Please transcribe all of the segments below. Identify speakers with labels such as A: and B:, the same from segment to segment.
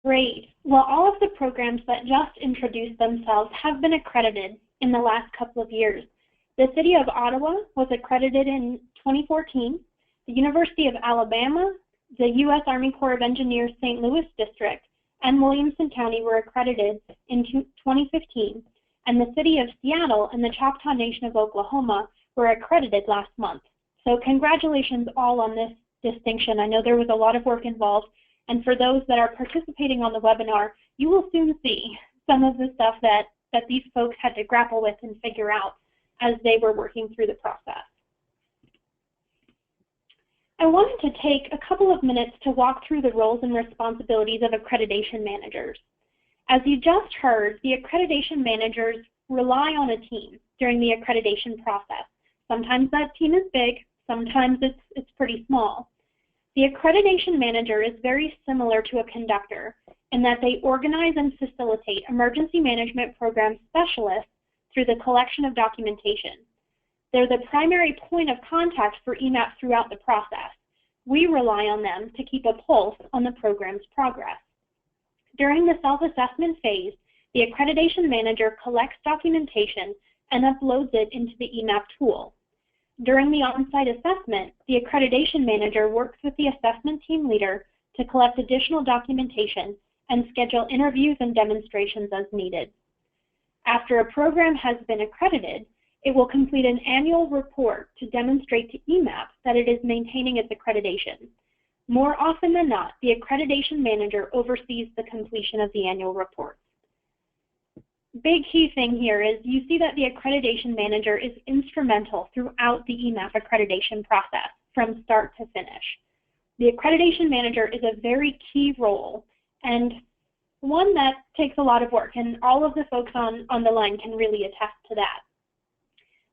A: Great. Well, all of the programs that just introduced themselves have been accredited in the last couple of years. The City of Ottawa was accredited in 2014. The University of Alabama, the U.S. Army Corps of Engineers St. Louis District, and Williamson County were accredited in 2015. And the City of Seattle and the Choctaw Nation of Oklahoma were accredited last month. So congratulations all on this distinction. I know there was a lot of work involved, and for those that are participating on the webinar, you will soon see some of the stuff that these folks had to grapple with and figure out as they were working through the process. I wanted to take a couple of minutes to walk through the roles and responsibilities of accreditation managers. As you just heard, the accreditation managers rely on a team during the accreditation process. Sometimes that team is big, sometimes it's pretty small. The accreditation manager is very similar to a conductor in that they organize and facilitate emergency management program specialists through the collection of documentation. They're the primary point of contact for EMAP throughout the process. We rely on them to keep a pulse on the program's progress. During the self-assessment phase, the accreditation manager collects documentation and uploads it into the EMAP tool. During the on-site assessment, the accreditation manager works with the assessment team leader to collect additional documentation and schedule interviews and demonstrations as needed. After a program has been accredited, it will complete an annual report to demonstrate to EMAP that it is maintaining its accreditation. More often than not, the accreditation manager oversees the completion of the annual report. Big key thing here is you see that the accreditation manager is instrumental throughout the EMAP accreditation process from start to finish. The accreditation manager is a very key role and one that takes a lot of work, and all of the folks on the line can really attest to that.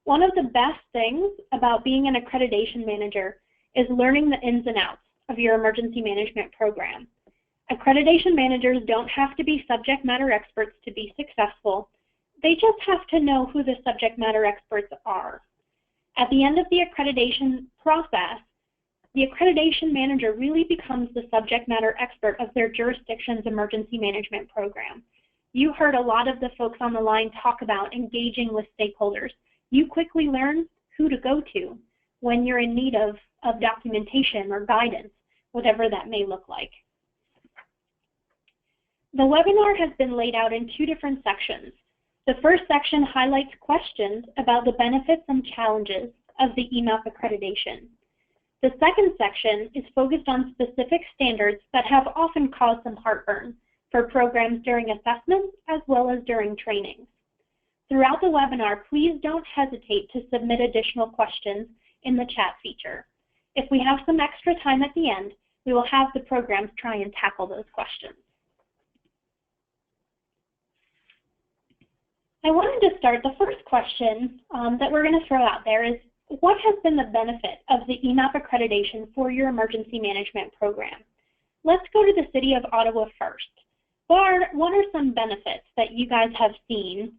A: One of the best things about being an accreditation manager is learning the ins and outs of your emergency management program. Accreditation managers don't have to be subject matter experts to be successful. They just have to know who the subject matter experts are. At the end of the accreditation process, the accreditation manager really becomes the subject matter expert of their jurisdiction's emergency management program. You heard a lot of the folks on the line talk about engaging with stakeholders. You quickly learn who to go to when you're in need of documentation or guidance, whatever that may look like. The webinar has been laid out in two different sections. The first section highlights questions about the benefits and challenges of the EMAP accreditation. The second section is focused on specific standards that have often caused some heartburn for programs during assessment as well as during trainings. Throughout the webinar, please don't hesitate to submit additional questions in the chat feature. If we have some extra time at the end, we will have the programs try and tackle those questions. I wanted to start, the first question that we're going to throw out there is, what has been the benefit of the EMAP accreditation for your emergency management program? Let's go to the City of Ottawa first. What are some benefits that you guys have seen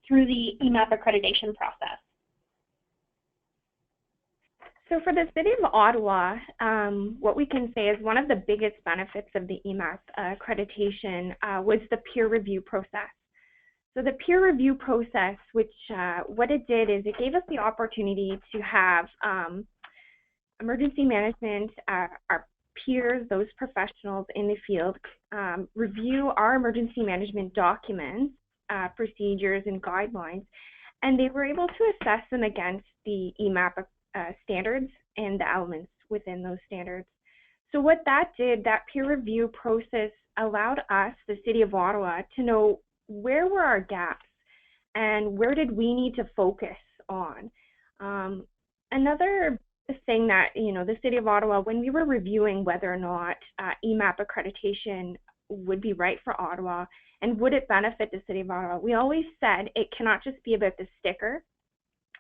A: through the EMAP accreditation process?
B: So for the City of Ottawa, what we can say is one of the biggest benefits of the EMAP accreditation was the peer review process. So the peer review process, which what it did is it gave us the opportunity to have emergency management, our peers, those professionals in the field, review our emergency management documents, procedures, and guidelines, and they were able to assess them against the EMAP standards and the elements within those standards. So what that did, that peer review process allowed us, the City of Ottawa, to know where were our gaps and where did we need to focus on. Another thing that, the City of Ottawa, when we were reviewing whether or not EMAP accreditation would be right for Ottawa and would it benefit the City of Ottawa, we always said it cannot just be about the sticker,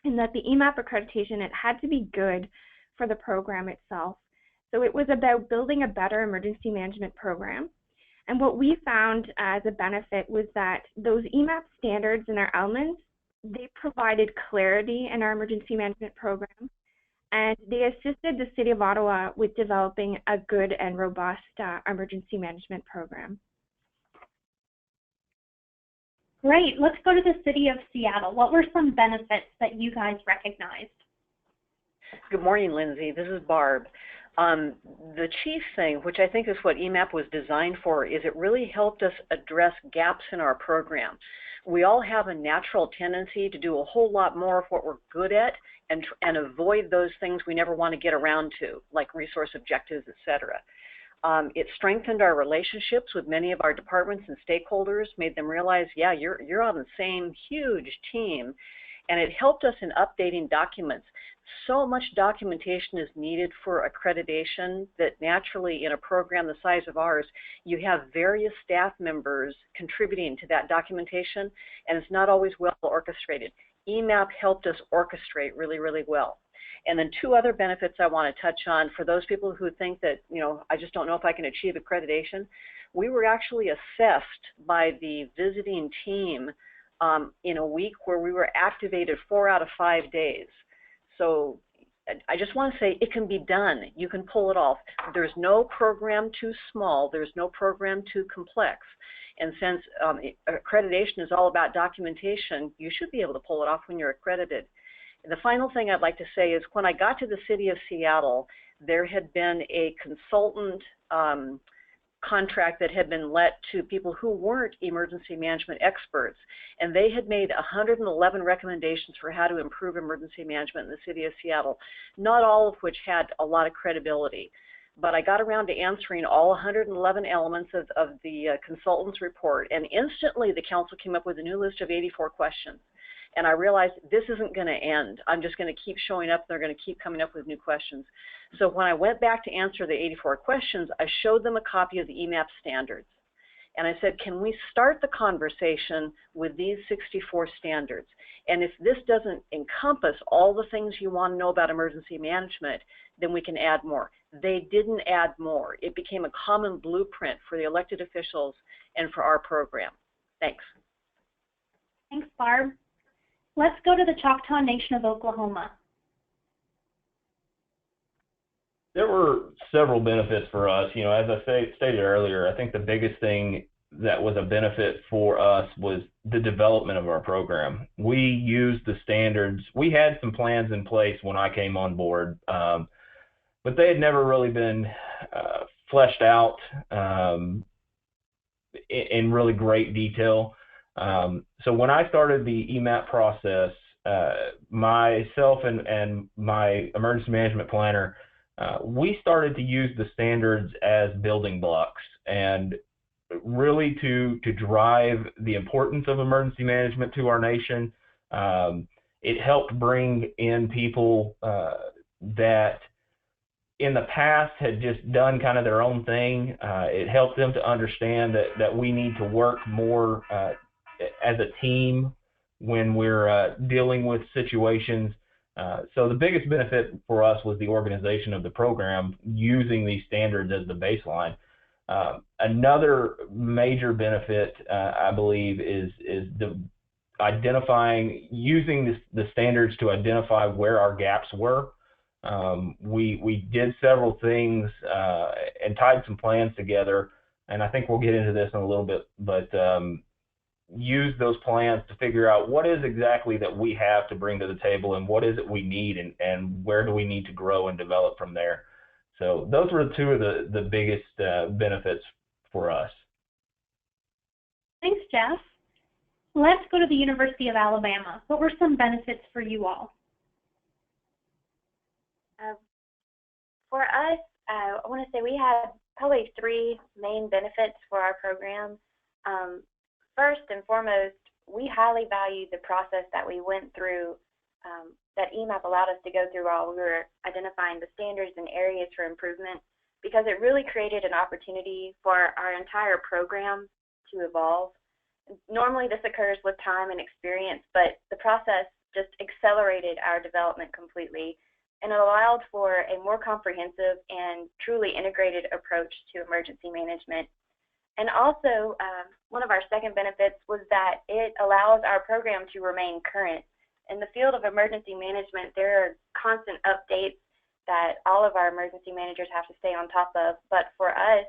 B: and that the EMAP accreditation, it had to be good for the program itself. So it was about building a better emergency management program. And what we found as a benefit was that those EMAP standards and their elements, they provided clarity in our emergency management program, and they assisted the City of Ottawa with developing a good and robust emergency management program.
A: Great. Let's go to the City of Seattle. What were some benefits that you guys recognized?
C: Good morning, Lindsay. This is Barb. The chief thing, which I think is what EMAP was designed for, is it really helped us address gaps in our program. We all have a natural tendency to do a whole lot more of what we're good at and avoid those things we never want to get around to, like resource objectives, etc. It strengthened our relationships with many of our departments and stakeholders, made them realize, yeah, you're on the same huge team, and it helped us in updating documents. So much documentation is needed for accreditation that naturally in a program the size of ours, you have various staff members contributing to that documentation, and it's not always well orchestrated. EMAP helped us orchestrate really, really well. And then two other benefits I want to touch on for those people who think that, you know, I just don't know if I can achieve accreditation. We were actually assessed by the visiting team in a week where we were activated 4 out of 5 days. So I just want to say it can be done. You can pull it off. There's no program too small. There's no program too complex. And since accreditation is all about documentation, you should be able to pull it off when you're accredited. The final thing I'd like to say is when I got to the City of Seattle, there had been a consultant contract that had been let to people who weren't emergency management experts, and they had made 111 recommendations for how to improve emergency management in the City of Seattle, not all of which had a lot of credibility. But I got around to answering all 111 elements of the consultant's report, and instantly the council came up with a new list of 84 questions. And I realized this isn't going to end. I'm just going to keep showing up. They're going to keep coming up with new questions. So when I went back to answer the 84 questions, I showed them a copy of the EMAP standards. And I said, can we start the conversation with these 64 standards? And if this doesn't encompass all the things you want to know about emergency management, then we can add more. They didn't add more. It became a common blueprint for the elected officials and for our program. Thanks.
A: Thanks, Barb. Let's go to the Choctaw Nation of Oklahoma.
D: There were several benefits for us. You know, as I stated earlier, I think the biggest thing that was a benefit for us was the development of our program. We used the standards. We had some plans in place when I came on board, but they had never really been fleshed out in really great detail. So when I started the EMAP process, myself and my emergency management planner, we started to use the standards as building blocks and really to drive the importance of emergency management to our nation. It helped bring in people that in the past had just done kind of their own thing. It helped them to understand that we need to work more as a team when we're dealing with situations. So the biggest benefit for us was the organization of the program using these standards as the baseline. Another major benefit, I believe, is the using the standards to identify where our gaps were. We did several things and tied some plans together, and I think we'll get into this in a little bit, but use those plans to figure out what is exactly that we have to bring to the table and what is it we need and where do we need to grow and develop from there. So those were two of the biggest benefits for us.
A: Thanks, Jeff. Let's go to the University of Alabama. What were some benefits for you all?
E: For us, I want to say we had probably 3 main benefits for our program. First and foremost, we highly valued the process that we went through, that EMAP allowed us to go through while we were identifying the standards and areas for improvement, because it really created an opportunity for our entire program to evolve. Normally this occurs with time and experience, but the process just accelerated our development completely, and it allowed for a more comprehensive and truly integrated approach to emergency management. And also, one of our second benefits was that it allows our program to remain current. In the field of emergency management, there are constant updates that all of our emergency managers have to stay on top of. But for us,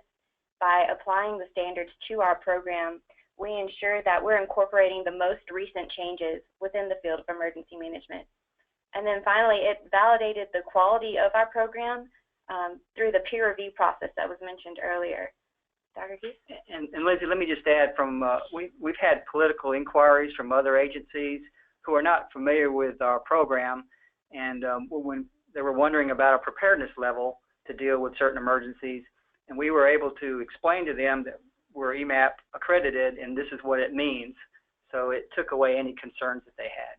E: by applying the standards to our program, we ensure that we're incorporating the most recent changes within the field of emergency management. And then finally, it validated the quality of our program through the peer review process that was mentioned earlier. Dr. Keith?
F: And Lindsay, let me just add, we've had political inquiries from other agencies who are not familiar with our program, and when they were wondering about our preparedness level to deal with certain emergencies, and we were able to explain to them that we're EMAP accredited and this is what it means. So it took away any concerns that they had.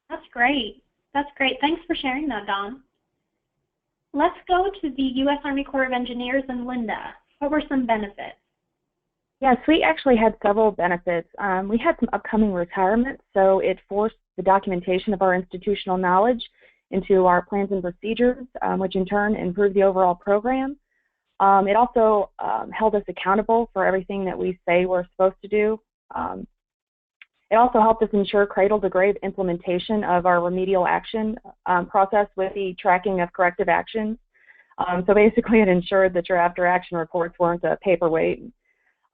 A: That's great. That's great. Thanks for sharing that, Don. Let's go to the U.S. Army Corps of Engineers and Linda. What were some benefits?
G: Yes, we actually had several benefits. We had some upcoming retirements, so it forced the documentation of our institutional knowledge into our plans and procedures, which in turn improved the overall program. It also held us accountable for everything that we say we're supposed to do. It also helped us ensure cradle-to-grave implementation of our remedial action process with the tracking of corrective actions. So basically, it ensured that your after-action reports weren't a paperweight.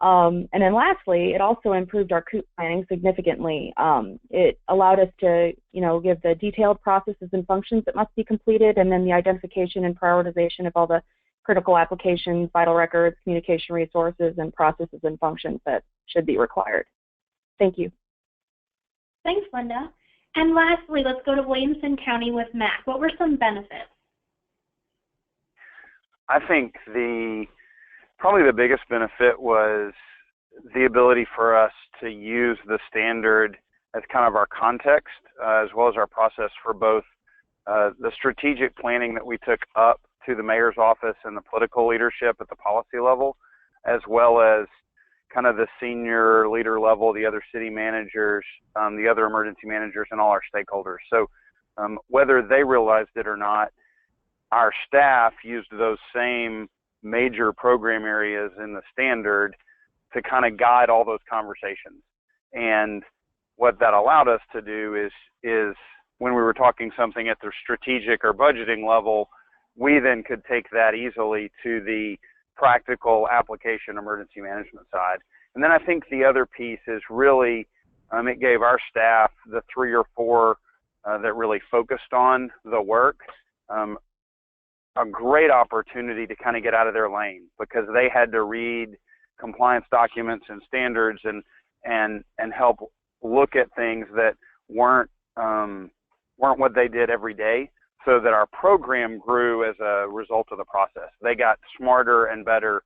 G: And then lastly, it also improved our COOP planning significantly. It allowed us to, give the detailed processes and functions that must be completed, and then the identification and prioritization of all the critical applications, vital records, communication resources, and processes and functions that should be required. Thank you.
A: Thanks, Linda. And lastly, let's go to Williamson County with Matt. What were some benefits?
H: I think probably the biggest benefit was the ability for us to use the standard as kind of our context, as well as our process for both the strategic planning that we took up to the mayor's office and the political leadership at the policy level, as well as kind of the senior leader level, the other city managers, the other emergency managers, and all our stakeholders. So whether they realized it or not, our staff used those same major program areas in the standard to kind of guide all those conversations. And what that allowed us to do is when we were talking something at the strategic or budgeting level, we then could take that easily to the practical application emergency management side. And then I think the other piece is really, it gave our staff, the 3 or 4 that really focused on the work, a great opportunity to kind of get out of their lane, because they had to read compliance documents and standards and help look at things that weren't what they did every day, so that our program grew as a result of the process. They got smarter and better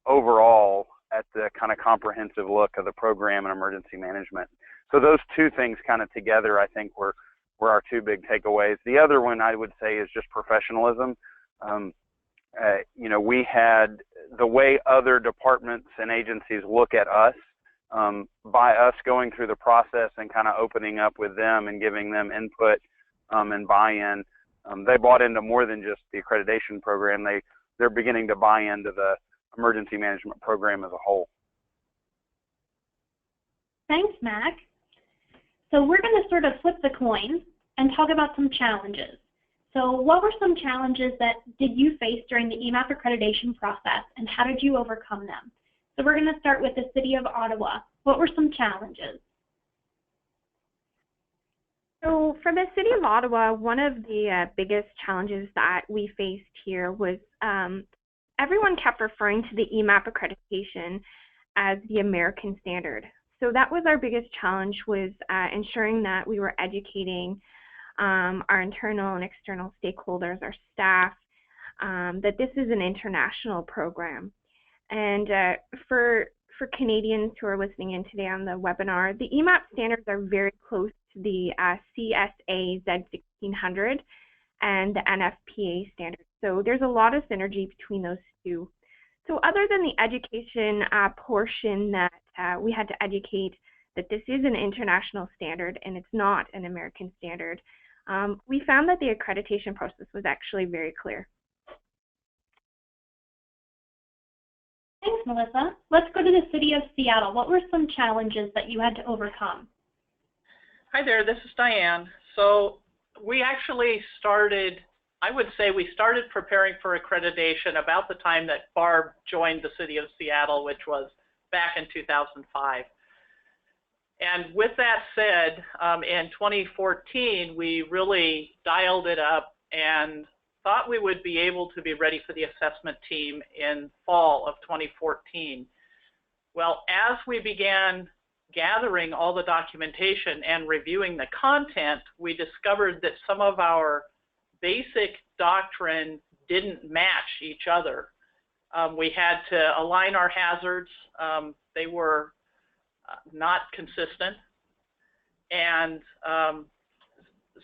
H: overall at the kind of comprehensive look of the program and emergency management. So those two things kind of together, I think, were our 2 big takeaways. The other one I would say is just professionalism. We had the way other departments and agencies look at us, by us going through the process and kind of opening up with them and giving them input and buy-in. They bought into more than just the accreditation program. They're beginning to buy into the emergency management program as a whole.
A: Thanks, Mac. So we're going to sort of flip the coin and talk about some challenges. So what were some challenges that did you face during the EMAP accreditation process, and how did you overcome them? So we're going to start with the City of Ottawa. What were some challenges?
B: So for the City of Ottawa, one of the biggest challenges that we faced here was everyone kept referring to the EMAP accreditation as the American standard. So that was our biggest challenge, was ensuring that we were educating our internal and external stakeholders, our staff, that this is an international program. And for Canadians who are listening in today on the webinar, the EMAP standards are very close to the CSA Z1600 and the NFPA standards. So there's a lot of synergy between those two. So other than the education portion that we had to educate that this is an international standard and it's not an American standard, we found that the accreditation process was actually very clear.
A: Thanks, Melissa. Let's go to the City of Seattle. What were some challenges that you had to overcome?
I: Hi there, this is Diane. So we actually started, I would say we started preparing for accreditation about the time that Barb joined the City of Seattle, which was back in 2005. And with that said, in 2014, we really dialed it up and thought we would be able to be ready for the assessment team in fall of 2014. Well, as we began gathering all the documentation and reviewing the content, we discovered that some of our basic doctrine didn't match each other. We had to align our hazards. They were not consistent. And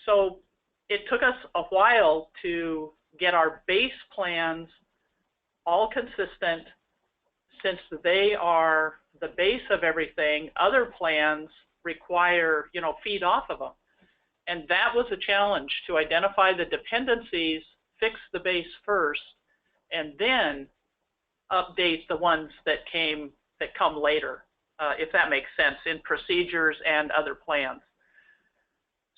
I: so it took us a while to get our base plans all consistent. Since they are the base of everything, other plans require, feed off of them. And that was a challenge, to identify the dependencies, fix the base first, and then update the ones that come later, if that makes sense, in procedures and other plans.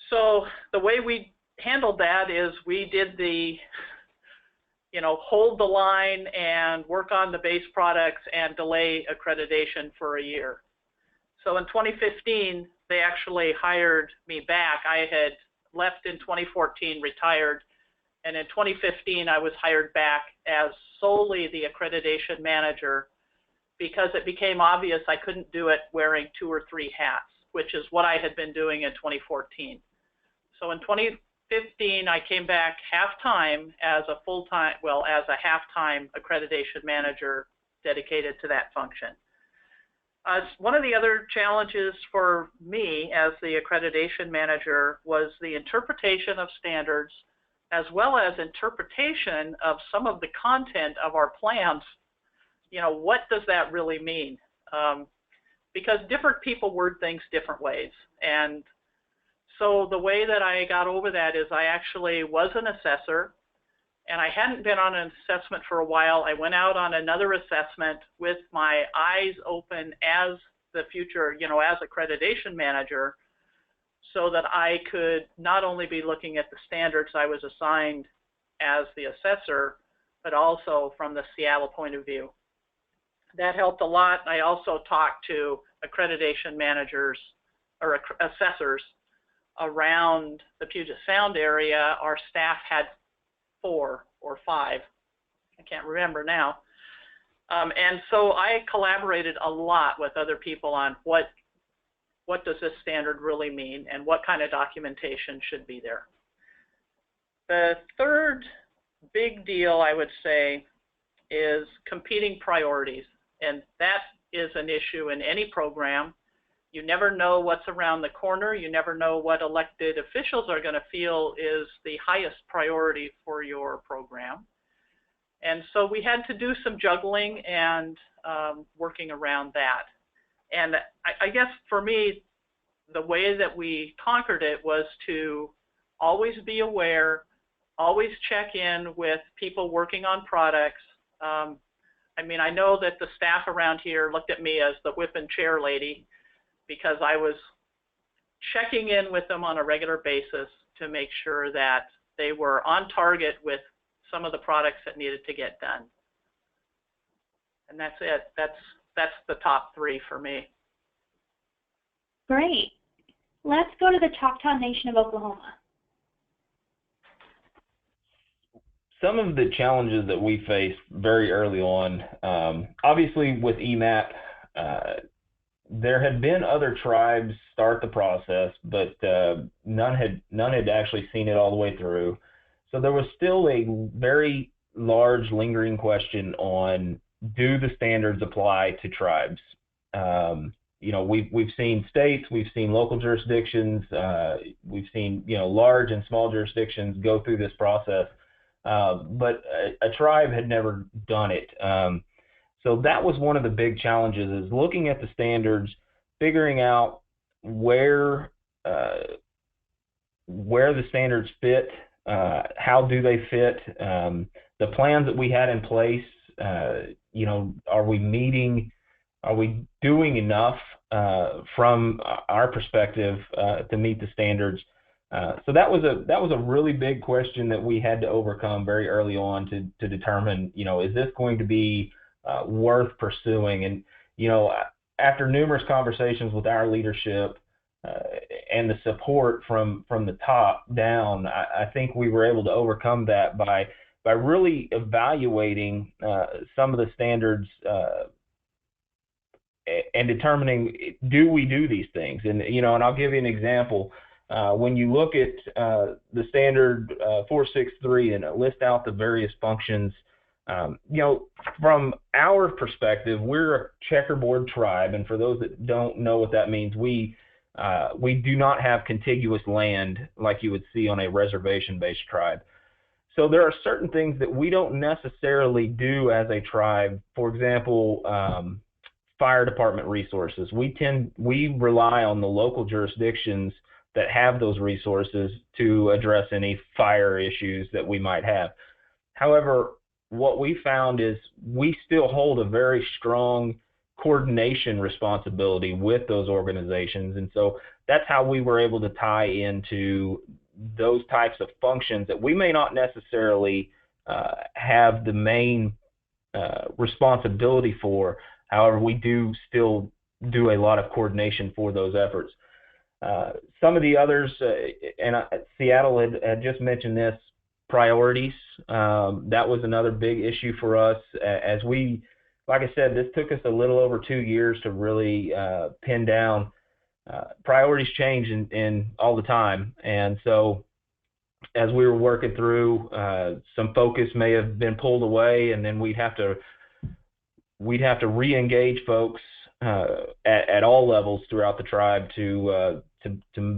I: So the way we handled that is we did the, hold the line and work on the base products and delay accreditation for a year. So in 2015, they actually hired me back. I had left in 2014, retired, and in 2015, I was hired back as solely the accreditation manager, because it became obvious I couldn't do it wearing 2 or 3 hats, which is what I had been doing in 2014. So in 2015, I came back half-time as a full-time, as a half-time accreditation manager dedicated to that function. One of the other challenges for me as the accreditation manager was the interpretation of standards, as well as interpretation of some of the content of our plans. What does that really mean? Because different people word things different ways. And so the way that I got over that is I actually was an assessor, and I hadn't been on an assessment for a while. I went out on another assessment with my eyes open as the future, as accreditation manager, so that I could not only be looking at the standards I was assigned as the assessor, but also from the Seattle point of view. That helped a lot. I also talked to accreditation managers or assessors around the Puget Sound area. Our staff had 4 or 5, I can't remember now. And so I collaborated a lot with other people on what does this standard really mean and what kind of documentation should be there. The third big deal, I would say, is competing priorities. And that is an issue in any program. You never know what's around the corner. You never know what elected officials are going to feel is the highest priority for your program. And so we had to do some juggling and working around that. And I guess for me, the way that we conquered it was to always be aware, always check in with people working on products. I know that the staff around here looked at me as the whip and chair lady, because I was checking in with them on a regular basis to make sure that they were on target with some of the products that needed to get done. And that's it. That's the top 3 for me.
A: Great. Let's go to the Choctaw Nation of Oklahoma.
D: Some of the challenges that we faced very early on, obviously with EMAP, there had been other tribes start the process, but none had actually seen it all the way through. So there was still a very large lingering question on, do the standards apply to tribes? We've seen states, we've seen local jurisdictions, we've seen large and small jurisdictions go through this process, but a tribe had never done it. So that was one of the big challenges, is looking at the standards, figuring out where the standards fit, how do they fit, the plans that we had in place, are we doing enough from our perspective to meet the standards? So that was a really big question that we had to overcome very early on to determine, is this going to be worth pursuing? you know, after numerous conversations with our leadership and the support from the top down, I think we were able to overcome that by really evaluating some of the standards and determining, do we do these things? And, you know, and I'll give you an example. When you look at the standard 463 and list out the various functions, you know, from our perspective, we're a checkerboard tribe, and for those that don't know what that means, we do not have contiguous land like you would see on a reservation-based tribe. So there are certain things that we don't necessarily do as a tribe. For example, fire department resources. We rely on the local jurisdictions that have those resources to address any fire issues that we might have. However, what we found is we still hold a very strong coordination responsibility with those organizations, and so that's how we were able to tie into those types of functions that we may not necessarily have the main responsibility for. However, we do still do a lot of coordination for those efforts. Some of the others, and Seattle had just mentioned this, priorities. That was another big issue for us. As we, like I said, this took us a little over 2 years to really pin down. Priorities change in all the time, and so as we were working through, some focus may have been pulled away, and then we'd have to re-engage folks at all levels throughout the tribe to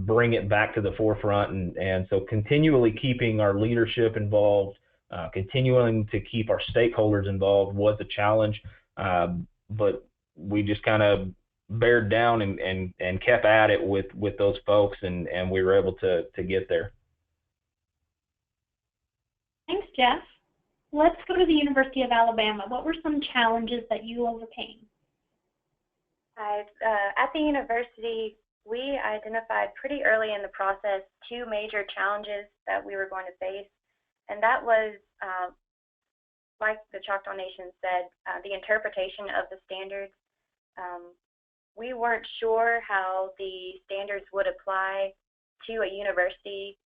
D: bring it back to the forefront, and so continually keeping our leadership involved, continuing to keep our stakeholders involved was a challenge, but we just kind of bared down and kept at it with those folks, and we were able to get there.
A: Thanks, Jeff. Let's go to the University of Alabama. What were some challenges that you overcame?
E: At the university, we identified pretty early in the process 2 major challenges that we were going to face, and that was, like the Choctaw Nation said, the interpretation of the standards. We weren't sure how the standards would apply to a university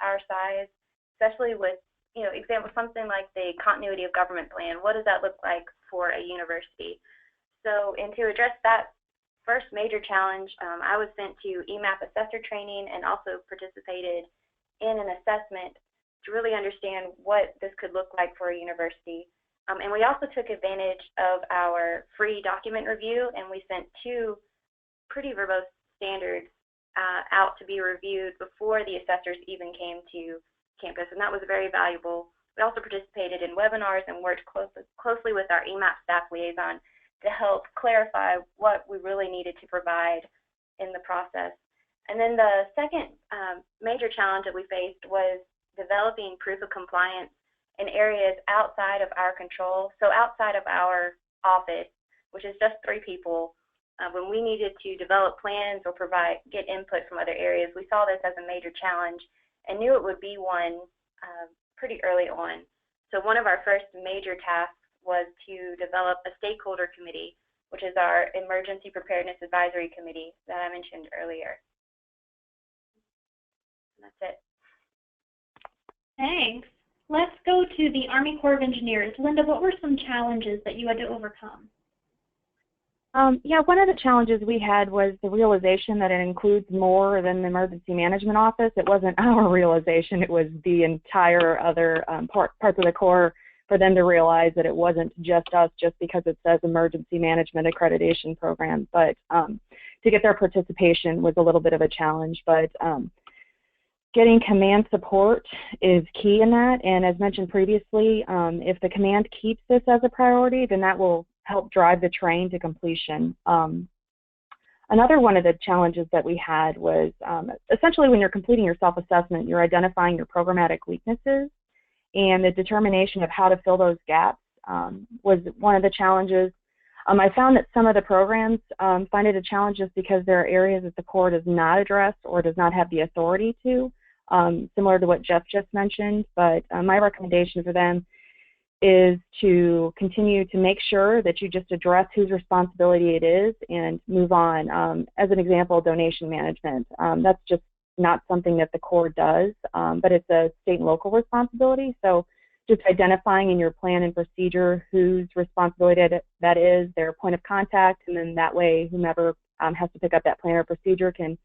E: our size, especially with, you know, example, something like the continuity of government plan. What does that look like for a university? So, and to address that first major challenge, I was sent to EMAP assessor training and also participated in an assessment to really understand what this could look like for a university. And we also took advantage of our free document review, and we sent 2 pretty verbose standards out to be reviewed before the assessors even came to campus, and that was very valuable. We also participated in webinars and worked closely with our EMAP staff liaison to help clarify what we really needed to provide in the process. And then the second major challenge that we faced was developing proof of compliance in areas outside of our control, so outside of our office, which is just 3 people. When we needed to develop plans or get input from other areas, we saw this as a major challenge and knew it would be one pretty early on. So one of our first major tasks was to develop a stakeholder committee, which is our Emergency Preparedness Advisory Committee that I mentioned earlier. And that's it.
A: Thanks. Let's go to the Army Corps of Engineers. Linda, what were some challenges that you had to overcome?
G: Yeah, one of the challenges we had was the realization that it includes more than the Emergency Management Office. It wasn't our realization, it was the entire other parts of the Corps, for them to realize that it wasn't just us just because it says Emergency Management Accreditation Program. But to get their participation was a little bit of a challenge. But getting command support is key in that, and as mentioned previously, if the command keeps this as a priority, then that will help drive the train to completion. Another one of the challenges that we had was essentially when you're completing your self-assessment, you're identifying your programmatic weaknesses, and the determination of how to fill those gaps was one of the challenges. I found that some of the programs find it a challenge just because there are areas that the Corps does not address or does not have the authority to, similar to what Jeff just mentioned. But my recommendation for them is to continue to make sure that you just address whose responsibility it is and move on. As an example, donation management. That's just not something that the Corps does, but it's a state and local responsibility. So just identifying in your plan and procedure whose responsibility that is, their point of contact, and then that way whomever has to pick up that plan or procedure can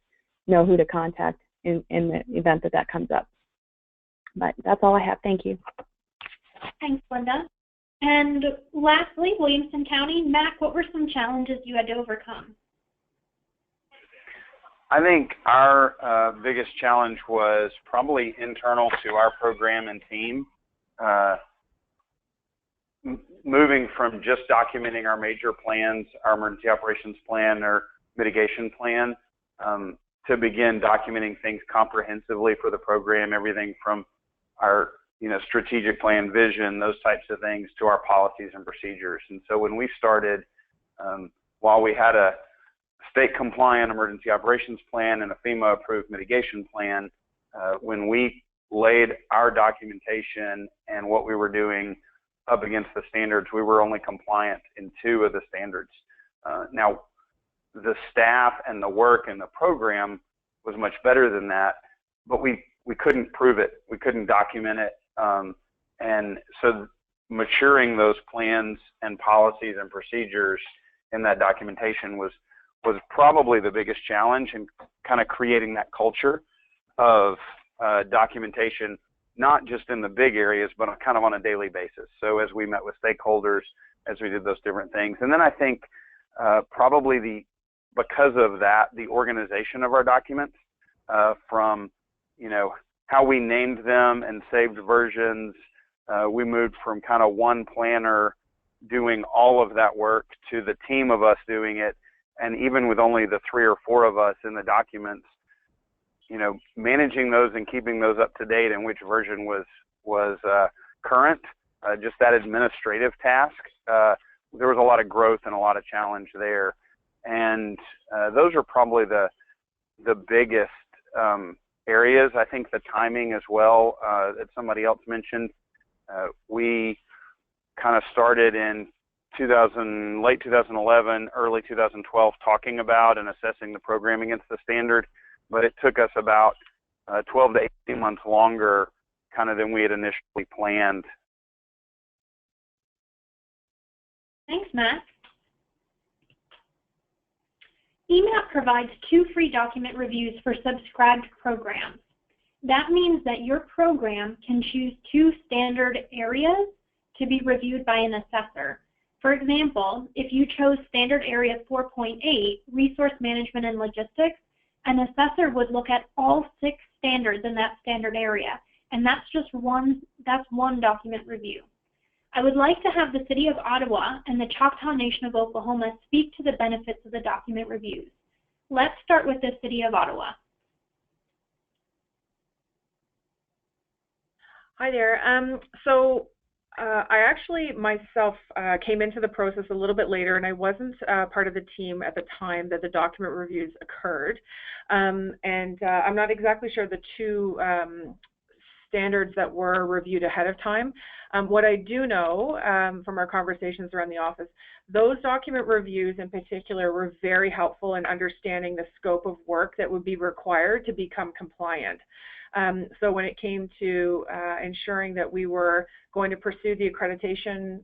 G: know who to contact in the event that that comes up. But that's all I have. Thank you.
A: Thanks, Linda. And lastly, Williamson County. Mac, what were some challenges you had to overcome?
H: I think our biggest challenge was probably internal to our program and team. Moving from just documenting our major plans, our emergency operations plan or mitigation plan, to begin documenting things comprehensively for the program, everything from our strategic plan, vision, those types of things, to our policies and procedures. And so when we started, while we had a state compliant emergency operations plan and a FEMA approved mitigation plan, when we laid our documentation and what we were doing up against the standards, we were only compliant in 2 of the standards. Now, the staff and the work and the program was much better than that, but we couldn't prove it. We couldn't document it. And so maturing those plans and policies and procedures in that documentation was probably the biggest challenge, in kind of creating that culture of documentation, not just in the big areas, but kind of on a daily basis. So as we met with stakeholders, as we did those different things. And then I think probably because of that, the organization of our documents, from how we named them and saved versions, we moved from kind of one planner doing all of that work to the team of us doing it. And even with only the 3 or 4 of us in the documents, managing those and keeping those up to date and which version was current, just that administrative task, there was a lot of growth and a lot of challenge there. And those are probably the biggest areas. I think the timing as well, that somebody else mentioned, we kind of started in late 2011, early 2012, talking about and assessing the program against the standard, but it took us about 12 to 18 months longer kind of than we had initially planned.
A: Thanks, Matt. EMAP provides 2 free document reviews for subscribed programs. That means that your program can choose 2 standard areas to be reviewed by an assessor. For example, if you chose Standard Area 4.8, Resource Management and Logistics, an assessor would look at all 6 standards in that standard area, and that's one document review. I would like to have the City of Ottawa and the Choctaw Nation of Oklahoma speak to the benefits of the document reviews. Let's start with the City of Ottawa.
B: Hi there. I actually myself came into the process a little bit later, and I wasn't part of the team at the time that the document reviews occurred. I'm not exactly sure the 2 standards that were reviewed ahead of time. What I do know from our conversations around the office, those document reviews in particular were very helpful in understanding the scope of work that would be required to become compliant. So when it came to ensuring that we were going to pursue the accreditation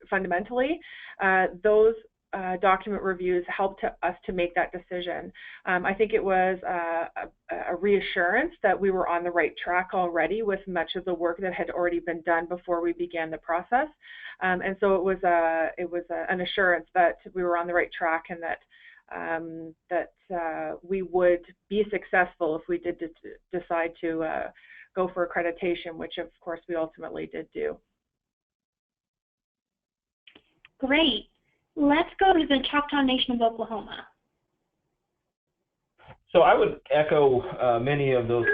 B: fundamentally, those document reviews helped us to make that decision. I think it was a reassurance that we were on the right track already with much of the work that had already been done before we began the process. And so it was an assurance that we were on the right track, and that we would be successful if we did decide to go for accreditation, which of course we ultimately did do.
A: Great. Let's go to the Choctaw Nation of Oklahoma.
D: So I would echo many of those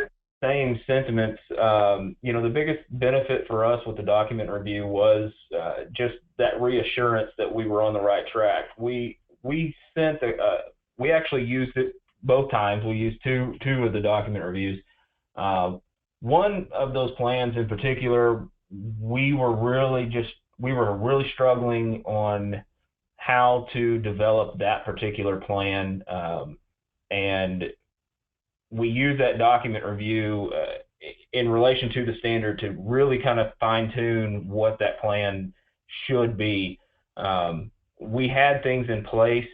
D: same sentiments. The biggest benefit for us with the document review was just that reassurance that we were on the right track. We actually used it both times. We used two of the document reviews. One of those plans in particular, we were really struggling on how to develop that particular plan, and we use that document review in relation to the standard to really kind of fine-tune what that plan should be. We had things in place,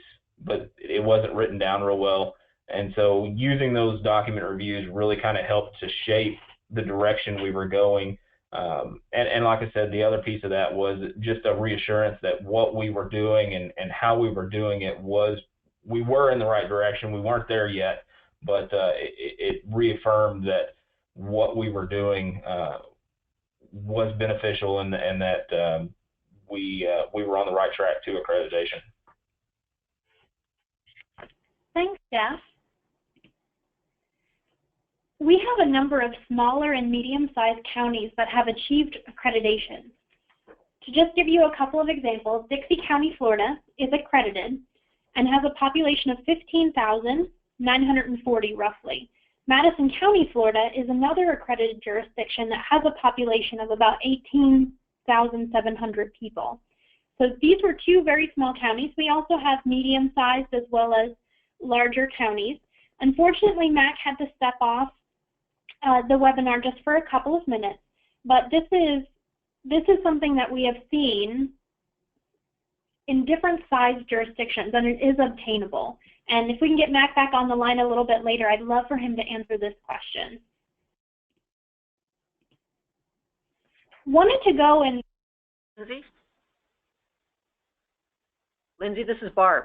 D: but it wasn't written down real well, and so using those document reviews really kind of helped to shape the direction we were going. And like I said, the other piece of that was just a reassurance that what we were doing and how we were doing it we were in the right direction. We weren't there yet, but it reaffirmed that what we were doing was beneficial and that we were on the right track to accreditation.
A: Thanks, Jeff. We have a number of smaller and medium-sized counties that have achieved accreditation. To just give you a couple of examples, Dixie County, Florida is accredited and has a population of 15,940 roughly. Madison County, Florida is another accredited jurisdiction that has a population of about 18,700 people. So these were two very small counties. We also have medium-sized as well as larger counties. Unfortunately, Mac had to step off the webinar just for a couple of minutes, but this is something that we have seen in different size jurisdictions, and it is obtainable. And if we can get Mac back on the line a little bit later, I'd love for him to answer this question. Wanted to go and...
C: Lindsay, this is Barb.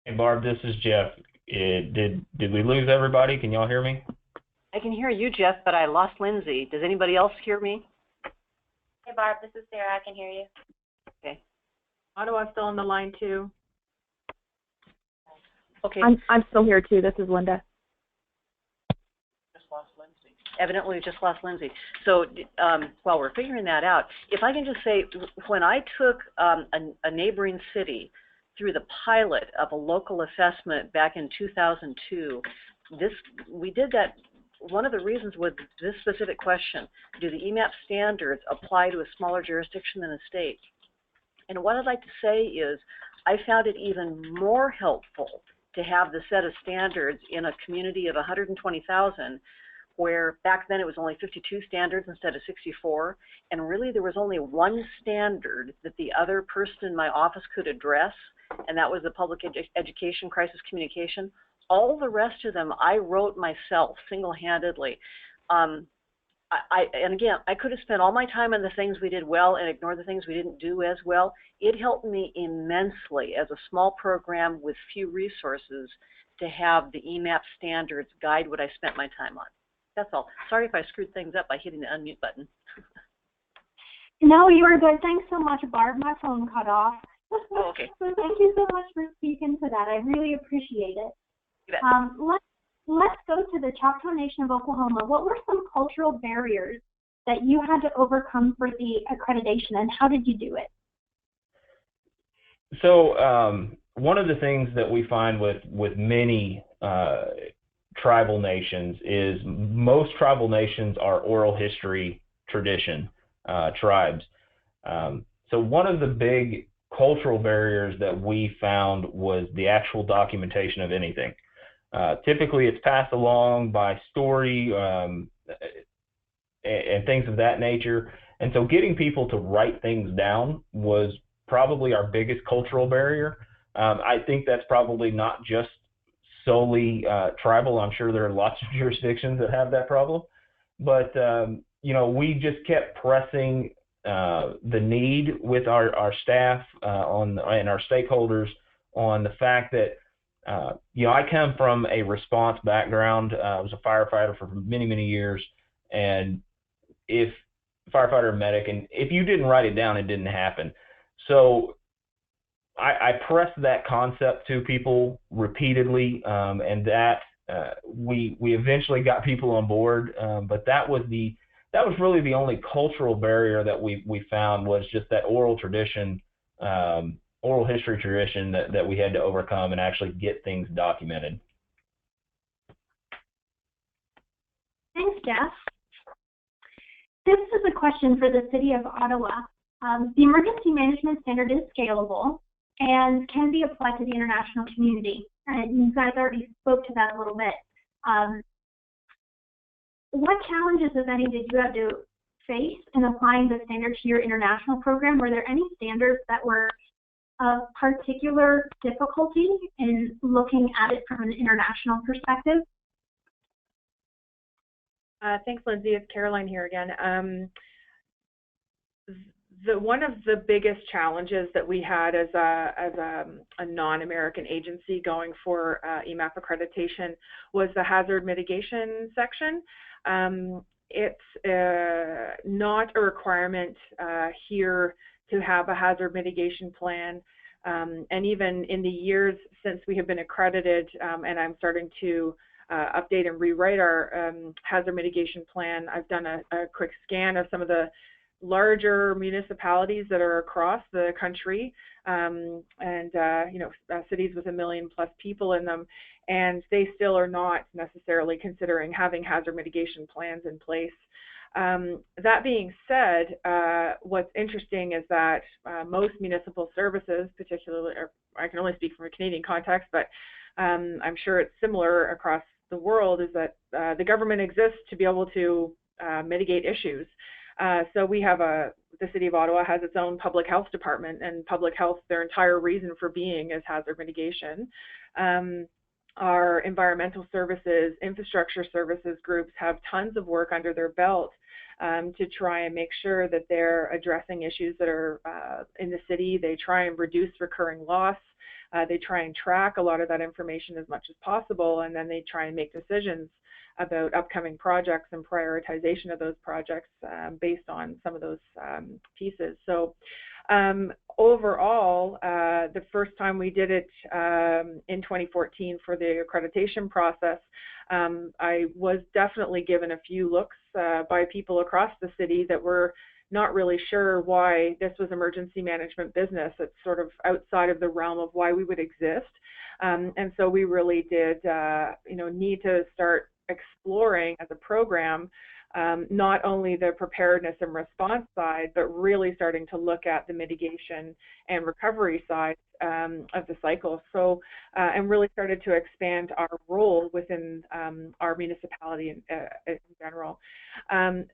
D: Hey Barb, this is Jeff. Did we lose everybody? Can y'all hear me?
C: I can hear you, Jeff, but I lost Lindsay. Does anybody else hear me?
E: Hey Barb, this is Sarah. I can hear you.
C: Okay.
B: Ottawa's still on the line too.
C: Okay.
G: I'm still here too. This is Linda.
I: Just lost Lindsay.
C: Evidently, we just lost Lindsay. So while we're figuring that out, if I can just say, when I took a neighboring city through the pilot of a local assessment back in 2002, we did that. One of the reasons was this specific question: do the EMAP standards apply to a smaller jurisdiction than a state? And what I'd like to say is, I found it even more helpful to have the set of standards in a community of 120,000, where back then it was only 52 standards instead of 64, and really there was only one standard that the other person in my office could address, and that was the public education crisis communication. All the rest of them I wrote myself single-handedly. And again, I could have spent all my time on the things we did well and ignored the things we didn't do as well. It helped me immensely as a small program with few resources to have the EMAP standards guide what I spent my time on. That's all. Sorry if I screwed things up by hitting the unmute button.
A: No, you were good. Thanks so much, Barb. My phone cut off.
C: Oh, okay.
A: So thank you so much for speaking to that. I really appreciate it. Let's go to the Choctaw Nation of Oklahoma. What were some cultural barriers that you had to overcome for the accreditation, and how did you do it?
D: So one of the things that we find with many tribal nations is most tribal nations are oral history tradition tribes. So one of the big cultural barriers that we found was the actual documentation of anything. Typically it's passed along by story and things of that nature, and so getting people to write things down was probably our biggest cultural barrier. I think that's probably not just solely tribal. I'm sure there are lots of jurisdictions that have that problem, but you know, we just kept pressing the need with our staff and our stakeholders on the fact that you know, I come from a response background. I was a firefighter for many years, and if firefighter, medic, and if you didn't write it down, it didn't happen. So I pressed that concept to people repeatedly, and that we eventually got people on board. But that was really the only cultural barrier that we found, was just that oral tradition, oral history tradition that we had to overcome and actually get things documented.
A: Thanks, Jeff. This is a question for the City of Ottawa. The emergency management standard is scalable and can be applied to the international community. And you guys already spoke to that a little bit. What challenges, if any, did you have to face in applying the standard to your international program? Were there any standards that were of particular difficulty in looking at it from an international perspective?
J: Thanks, Lindsay. It's Caroline here again. One of the biggest challenges that we had as a non-American agency going for EMAP accreditation was the hazard mitigation section. It's not a requirement here to have a hazard mitigation plan. And even in the years since we have been accredited, and I'm starting to update and rewrite our hazard mitigation plan, I've done a quick scan of some of the larger municipalities that are across the country, and cities with 1 million+ people in them, and they still are not necessarily considering having hazard mitigation plans in place. That being said, what's interesting is that most municipal services, particularly, or I can only speak from a Canadian context, but I'm sure it's similar across the world, is that the government exists to be able to mitigate issues. So we have the City of Ottawa has its own public health department, and public health, their entire reason for being is hazard mitigation. Our environmental services, infrastructure services groups have tons of work under their belt to try and make sure that they're addressing issues that are in the city. They try and reduce recurring loss. They try and track a lot of that information as much as possible, and then they try and make decisions about upcoming projects and prioritization of those projects based on some of those pieces. So overall, the first time we did it in 2014 for the accreditation process, I was definitely given a few looks by people across the city that were not really sure why this was emergency management business. It's sort of outside of the realm of why we would exist. And so we really did need to start exploring as a program not only the preparedness and response side, but really starting to look at the mitigation and recovery side of the cycle. So, and really started to expand our role within our municipality in general.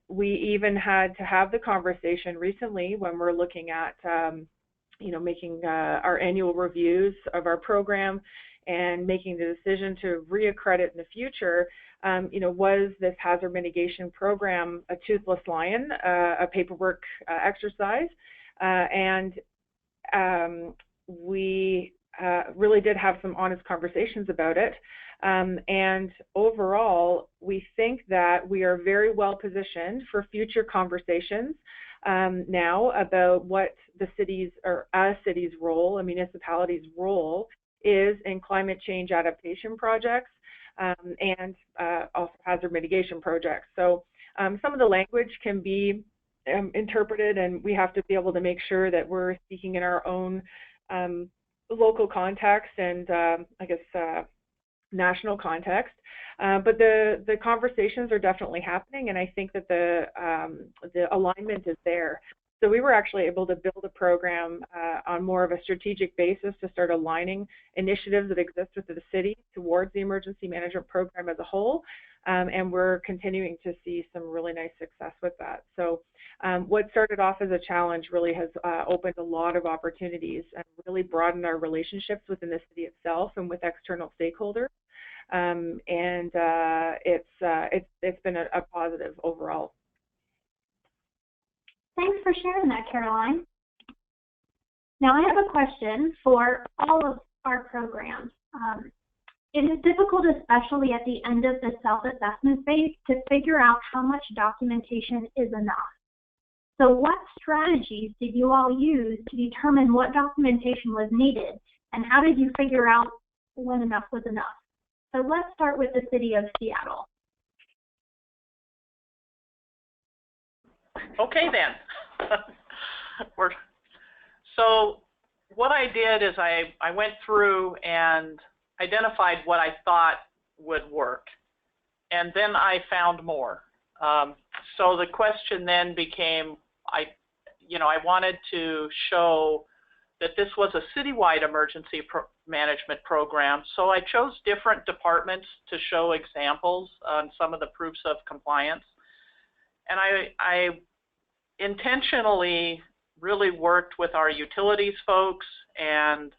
J: We even had to have the conversation recently when we're looking at, making our annual reviews of our program and making the decision to reaccredit in the future. Was this hazard mitigation program a toothless lion, a paperwork exercise? And we really did have some honest conversations about it. And overall, we think that we are very well positioned for future conversations now about what the city's or a city's role, a municipality's role is in climate change adaptation projects and also hazard mitigation projects. So some of the language can be interpreted, and we have to be able to make sure that we're speaking in our own local context and national context. But the conversations are definitely happening, and I think that the alignment is there. So we were actually able to build a program on more of a strategic basis to start aligning initiatives that exist within the city towards the emergency management program as a whole. And we're continuing to see some really nice success with that. So what started off as a challenge really has opened a lot of opportunities and really broadened our relationships within the city itself and with external stakeholders. It's been a positive overall.
A: Thanks for sharing that, Caroline. Now I have a question for all of our programs.
K: It is difficult, especially at the end of the self-assessment phase, to figure out how much documentation is enough. So what strategies did you all use to determine what documentation was needed, and how did you figure out when enough was enough? So let's start with the City of Seattle.
I: Okay then. So what I did is I went through and identified what I thought would work, and then I found more. So the question then became, I wanted to show that this was a citywide emergency management program, so I chose different departments to show examples on some of the proofs of compliance. And I intentionally really worked with our utilities folks and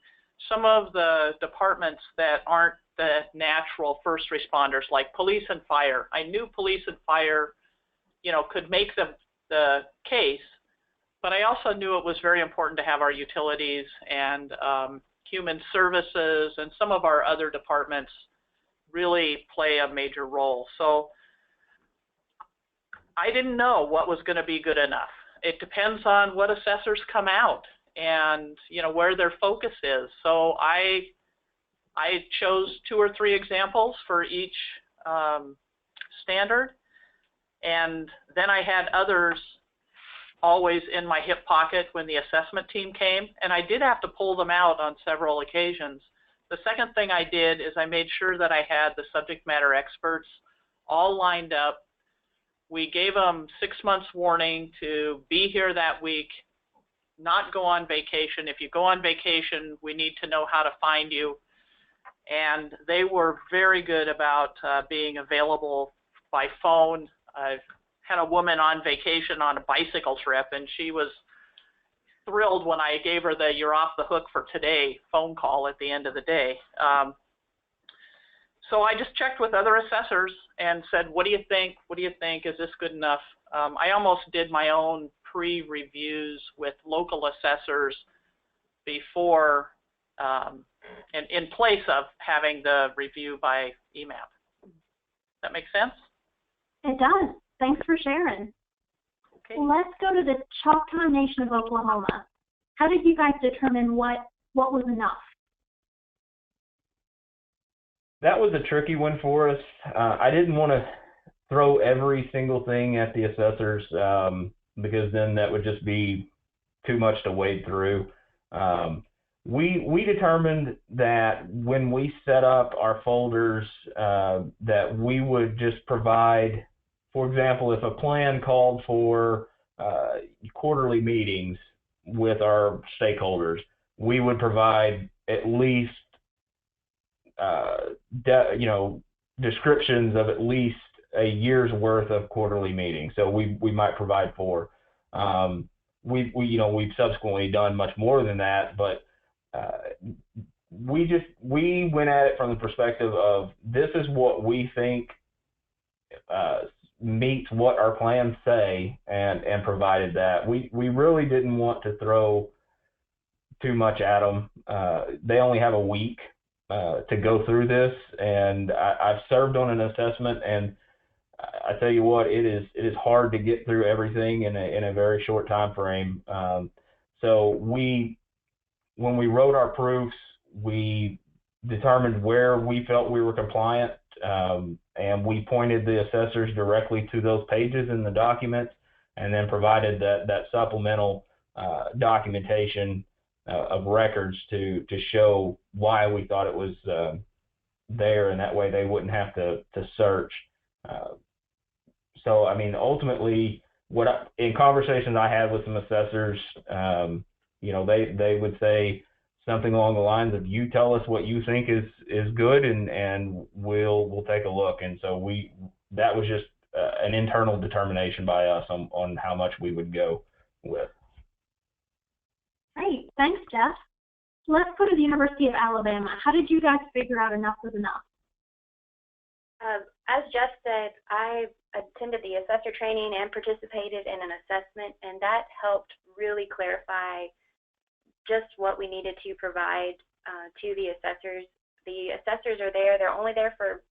I: some of the departments that aren't the natural first responders, like police and fire. I knew police and fire, could make the case, but I also knew it was very important to have our utilities and human services and some of our other departments really play a major role. So I didn't know what was going to be good enough. It depends on what assessors come out and where their focus is. So I chose 2 or 3 examples for each standard, and then I had others always in my hip pocket when the assessment team came, and I did have to pull them out on several occasions. The second thing I did is I made sure that I had the subject matter experts all lined up. We gave them 6 months warning to be here that week, not go on vacation. If you go on vacation, we need to know how to find you. And they were very good about being available by phone. I've had a woman on vacation on a bicycle trip, and she was thrilled when I gave her the "you're off the hook for today" phone call at the end of the day. So I just checked with other assessors and said, what do you think? What do you think? Is this good enough? I almost did my own pre-reviews with local assessors before, in place of having the review by EMAP. Does that make sense?
K: It does. Thanks for sharing.
I: Okay.
K: Let's go to the Choctaw Nation of Oklahoma. How did you guys determine what was enough?
D: That was a tricky one for us. I didn't want to throw every single thing at the assessors because then that would just be too much to wade through. We determined that when we set up our folders that we would just provide, for example, if a plan called for quarterly meetings with our stakeholders, we would provide at least descriptions of at least a year's worth of quarterly meetings. So we might provide 4. We've subsequently done much more than that, but we went at it from the perspective of this is what we think meets what our plans say, and provided that. We really didn't want to throw too much at them. They only have a week to go through this, and I've served on an assessment, and I tell you what, it is hard to get through everything in a very short time frame. So when we wrote our proofs, we determined where we felt we were compliant, and we pointed the assessors directly to those pages in the documents, and then provided that supplemental documentation of records to show why we thought it was there, and that way they wouldn't have to search. So, I mean, ultimately, in conversations I had with some assessors, they would say something along the lines of, you tell us what you think is good, and we'll take a look. And so that was just an internal determination by us on how much we would go with.
K: Great. Thanks, Jeff. Let's go to the University of Alabama. How did you guys figure out enough was enough?
E: As Jeff said, I attended the assessor training and participated in an assessment, and that helped really clarify just what we needed to provide to the assessors The assessors are there. They're only there for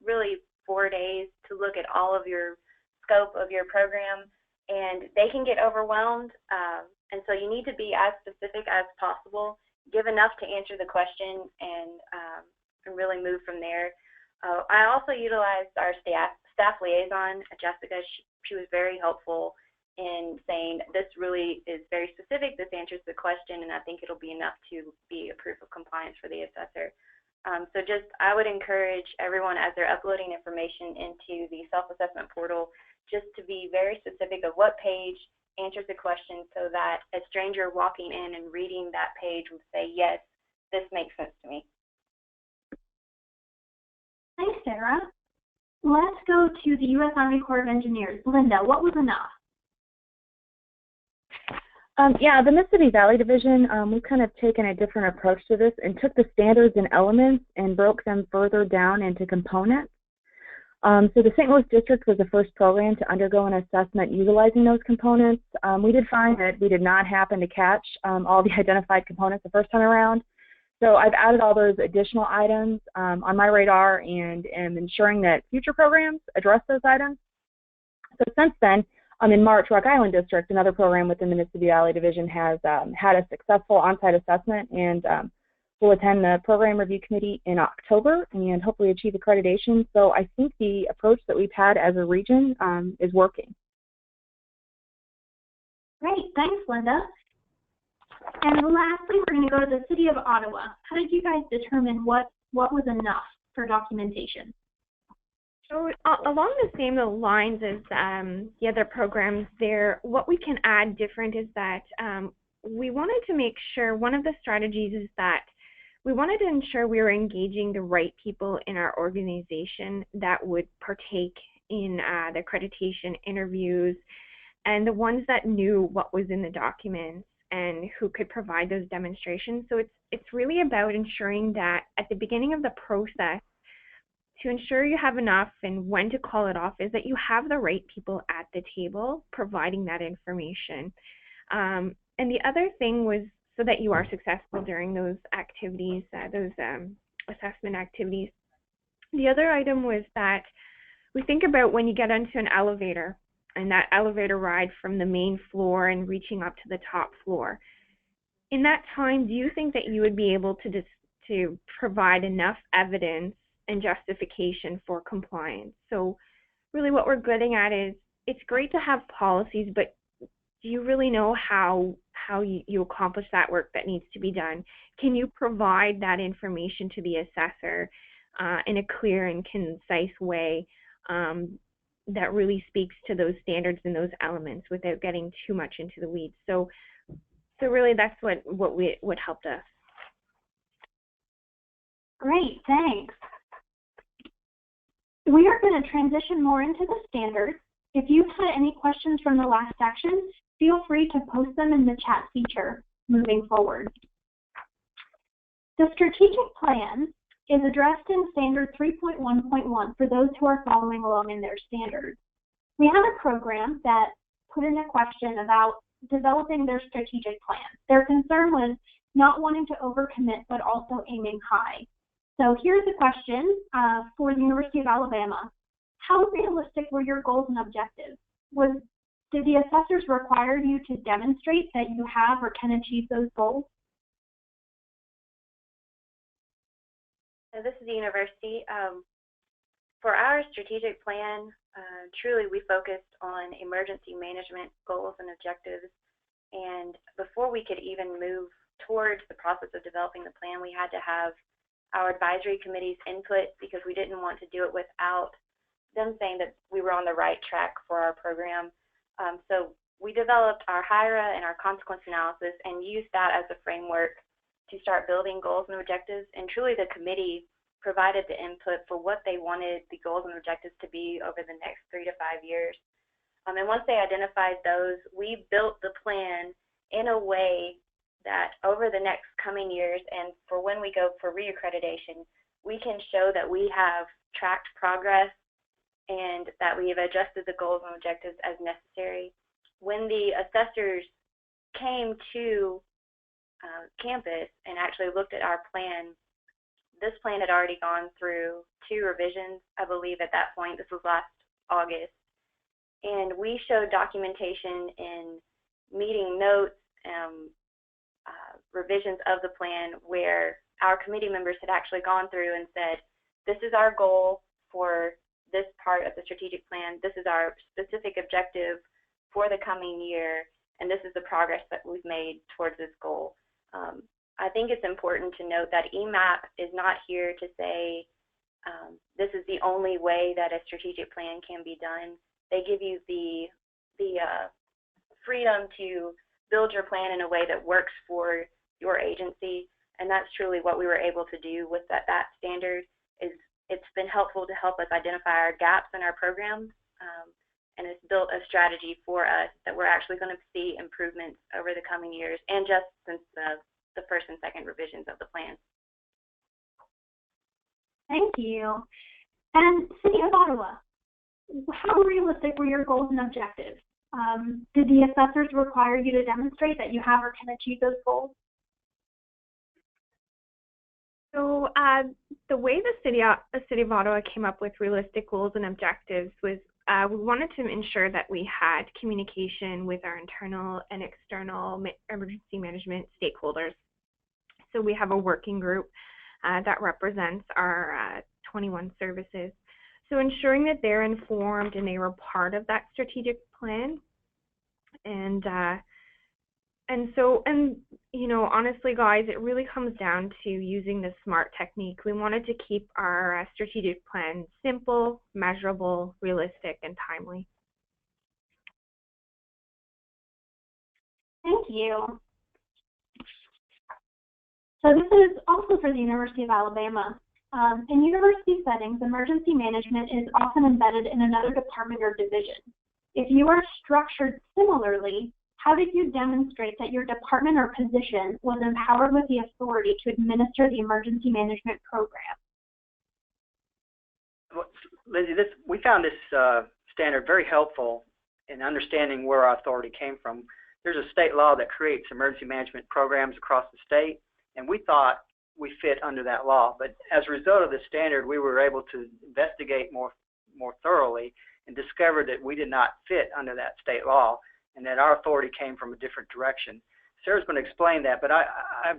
E: really 4 days to look at all of your scope of your program, and they can get overwhelmed. And so you need to be as specific as possible, give enough to answer the question, and really move from there. I also utilized our staff liaison, Jessica. She was very helpful in saying this really is very specific, this answers the question, and I think it'll be enough to be a proof of compliance for the assessor. So I would encourage everyone as they're uploading information into the self-assessment portal just to be very specific of what page answers the question, so that a stranger walking in and reading that page would say, yes, this makes sense to me.
K: Thanks, Sarah. Let's go to the U.S. Army Corps of Engineers. Linda, what was enough?
G: Yeah, the Mississippi Valley Division, we've kind of taken a different approach to this and took the standards and elements and broke them further down into components. So the St. Louis District was the first program to undergo an assessment utilizing those components. We did find that we did not happen to catch all the identified components the first time around. So I've added all those additional items on my radar and am ensuring that future programs address those items. So since then, in March, Rock Island District, another program within the Mississippi Valley Division, has had a successful on-site assessment, and will attend the program review committee in October and hopefully achieve accreditation. So I think the approach that we've had as a region is working.
K: Great, thanks, Linda. And lastly, we're going to go to the City of Ottawa. How did you guys determine what was enough for documentation?
B: So along the same lines as the other programs there, what we can add different is that we wanted to make sure, one of the strategies is that we wanted to ensure we were engaging the right people in our organization that would partake in the accreditation interviews, and the ones that knew what was in the documents and who could provide those demonstrations. So it's really about ensuring that at the beginning of the process, to ensure you have enough and when to call it off, is that you have the right people at the table providing that information. And the other thing was so that you are successful during those activities, those assessment activities. The other item was that we think about when you get onto an elevator and that elevator ride from the main floor and reaching up to the top floor. In that time, do you think that you would be able to provide enough evidence and justification for compliance? So really what we're getting at is, it's great to have policies, but do you really know how you accomplish that work that needs to be done? Can you provide that information to the assessor in a clear and concise way that really speaks to those standards and those elements without getting too much into the weeds? So really that's what helped us.
K: Great, thanks. We are going to transition more into the standards. If you've had any questions from the last section, feel free to post them in the chat feature moving forward. The strategic plan is addressed in Standard 3.1.1 for those who are following along in their standards. We have a program that put in a question about developing their strategic plan. Their concern was not wanting to overcommit, but also aiming high. So here's a question for the University of Alabama. How realistic were your goals and objectives? Did the assessors require you to demonstrate that you have or can achieve those goals?
E: So this is the university. For our strategic plan, truly we focused on emergency management goals and objectives. And before we could even move towards the process of developing the plan, we had to have our advisory committee's input, because we didn't want to do it without them saying that we were on the right track for our program. So we developed our HIRA and our consequence analysis and used that as a framework to start building goals and objectives. And truly the committee provided the input for what they wanted the goals and objectives to be over the next 3 to 5 years. And once they identified those, we built the plan in a way that over the next coming years, and for when we go for reaccreditation, we can show that we have tracked progress and that we have adjusted the goals and objectives as necessary. When the assessors came to campus and actually looked at our plan, this plan had already gone through 2 revisions, I believe, at that point. This was last August. And we showed documentation in meeting notes, revisions of the plan where our committee members had actually gone through and said, this is our goal for this part of the strategic plan, this is our specific objective for the coming year, and this is the progress that we've made towards this goal. I think it's important to note that EMAP is not here to say this is the only way that a strategic plan can be done. They give you the freedom to build your plan in a way that works for your agency, and that's truly what we were able to do with that standard. It's been helpful to help us identify our gaps in our programs, and it's built a strategy for us that we're actually going to see improvements over the coming years, and just since the first and second revisions of the plan.
K: Thank you. And City of Ottawa, how realistic were your goals and objectives? Did the assessors require you to demonstrate that you have or can achieve those goals?
B: So the way the City of Ottawa came up with realistic goals and objectives was we wanted to ensure that we had communication with our internal and external emergency management stakeholders. So we have a working group that represents our 21 services. So ensuring that they're informed and they were part of that strategic plan. And you know, honestly, guys, it really comes down to using the SMART technique. We wanted to keep our strategic plan simple, measurable, realistic, and timely.
K: Thank you. So this is also for the University of Alabama. In university settings, emergency management is often embedded in another department or division. If you are structured similarly, how did you demonstrate that your department or position was empowered with the authority to administer the emergency management program?
F: Well, Lindsay, we found this standard very helpful in understanding where our authority came from. There's a state law that creates emergency management programs across the state, and we thought we fit under that law. But as a result of the standard, we were able to investigate more thoroughly and discover that we did not fit under that state law, and that our authority came from a different direction. Sarah's going to explain that, but I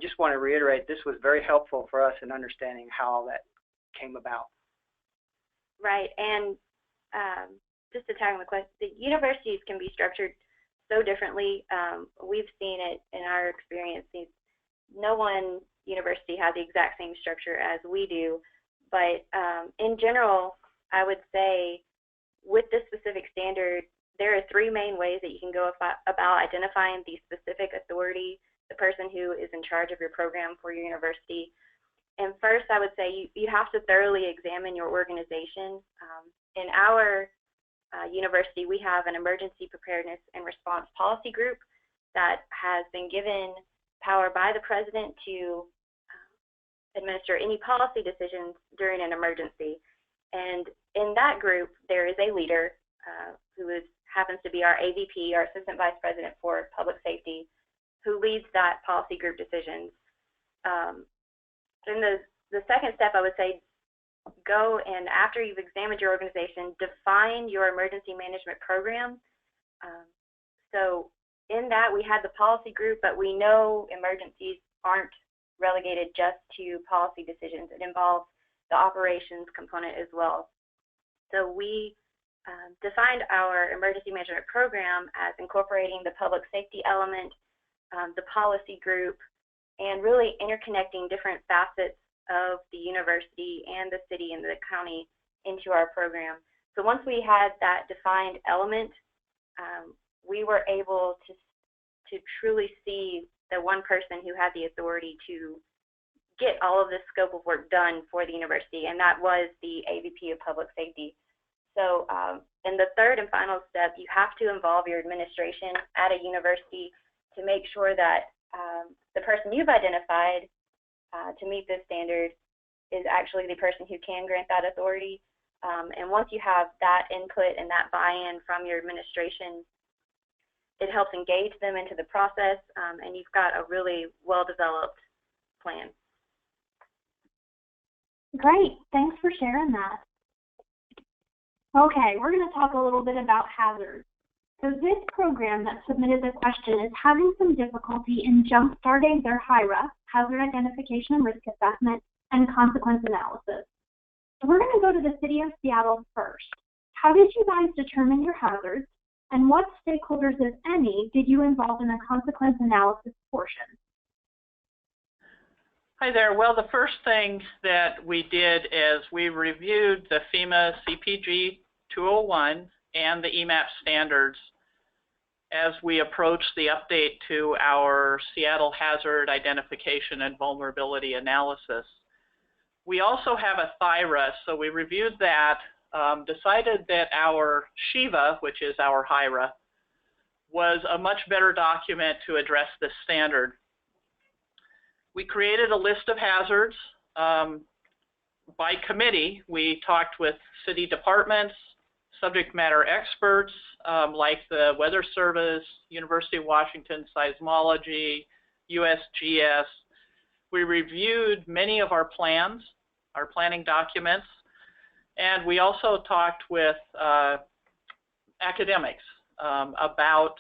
F: just want to reiterate this was very helpful for us in understanding how all that came about.
E: Right, and just to tag on the question, the universities can be structured so differently. We've seen it in our experience. No one university has the exact same structure as we do, but in general, I would say with this specific standard, there are 3 main ways that you can go about identifying the specific authority, the person who is in charge of your program for your university. And first, I would say you have to thoroughly examine your organization. In our university, we have an emergency preparedness and response policy group that has been given power by the president to administer any policy decisions during an emergency. And in that group, there is a leader who happens to be our AVP, our Assistant Vice President for Public Safety, who leads that policy group decisions. Then the second step, I would say, go and after you've examined your organization, define your emergency management program. So in that, we had the policy group, but we know emergencies aren't relegated just to policy decisions. It involves the operations component as well. So we defined our emergency management program as incorporating the public safety element, the policy group, and really interconnecting different facets of the university and the city and the county into our program. So once we had that defined element, we were able to truly see the one person who had the authority to get all of this scope of work done for the university, and that was the AVP of Public Safety. So in the third and final step, you have to involve your administration at a university to make sure that the person you've identified to meet this standard is actually the person who can grant that authority. And once you have that input and that buy-in from your administration, it helps engage them into the process, and you've got a really well-developed plan.
K: Great, thanks for sharing that. Okay, we're going to talk a little bit about hazards. So this program that submitted the question is having some difficulty in jump-starting their HIRA, Hazard Identification and Risk Assessment, and Consequence Analysis. So we're going to go to the City of Seattle first. How did you guys determine your hazards, and what stakeholders, if any, did you involve in the consequence analysis portion?
I: Hi there. Well, the first thing that we did is we reviewed the FEMA CPG 201 and the EMAP standards as we approached the update to our Seattle Hazard Identification and Vulnerability Analysis. We also have a THIRA, so we reviewed that, decided that our SHIVA, which is our HIRA, was a much better document to address this standard. We created a list of hazards by committee. We talked with city departments, subject matter experts like the Weather Service, University of Washington Seismology, USGS. We reviewed many of our plans, our planning documents, and we also talked with academics about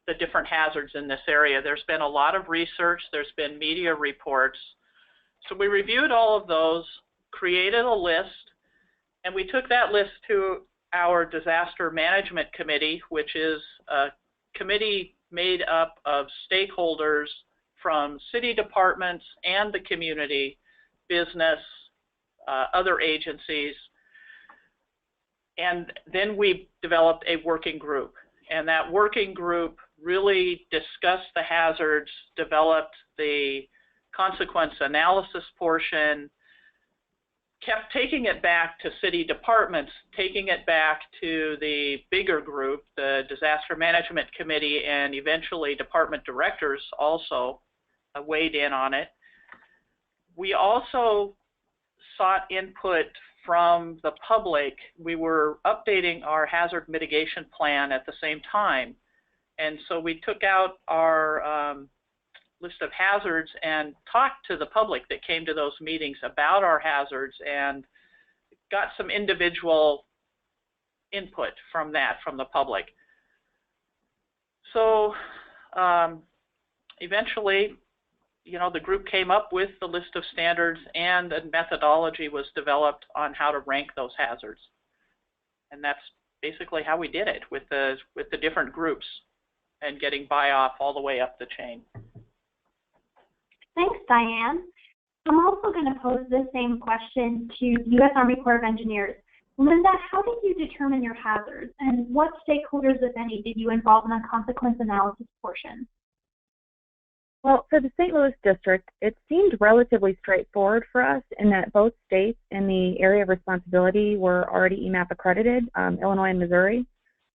I: the different hazards in this area. There's been a lot of research, there's been media reports. So we reviewed all of those, created a list, and we took that list to our Disaster Management Committee, which is a committee made up of stakeholders from city departments and the community, business, other agencies. And then we developed a working group. And that working group really discussed the hazards, developed the consequence analysis portion, kept taking it back to city departments, taking it back to the bigger group, the Disaster Management Committee, and eventually department directors also weighed in on it. We also sought input from the public. We were updating our hazard mitigation plan at the same time. And so we took out our list of hazards and talked to the public that came to those meetings about our hazards and got some individual input from that, from the public. So eventually, you know, the group came up with the list of standards and a methodology was developed on how to rank those hazards. And that's basically how we did it with the different groups and getting buy-off all the way up the chain.
K: Thanks, Diane. I'm also going to pose the same question to U.S. Army Corps of Engineers. Linda, how did you determine your hazards, and what stakeholders, if any, did you involve in the consequence analysis portion?
G: Well, for the St. Louis district, it seemed relatively straightforward for us in that both states in the area of responsibility were already EMAP accredited, Illinois and Missouri.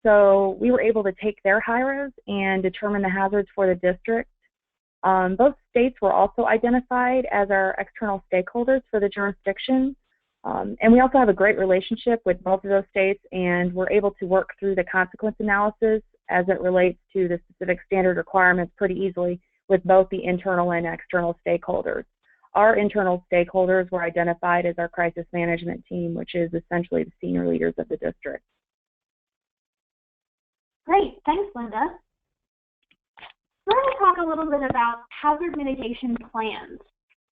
G: So we were able to take their HIRAs and determine the hazards for the district. Both states were also identified as our external stakeholders for the jurisdiction. And we also have a great relationship with both of those states, and we're able to work through the consequence analysis as it relates to the specific standard requirements pretty easily with both the internal and external stakeholders. Our internal stakeholders were identified as our crisis management team, which is essentially the senior leaders of the district.
K: Great, thanks, Linda. We're going to talk a little bit about hazard mitigation plans.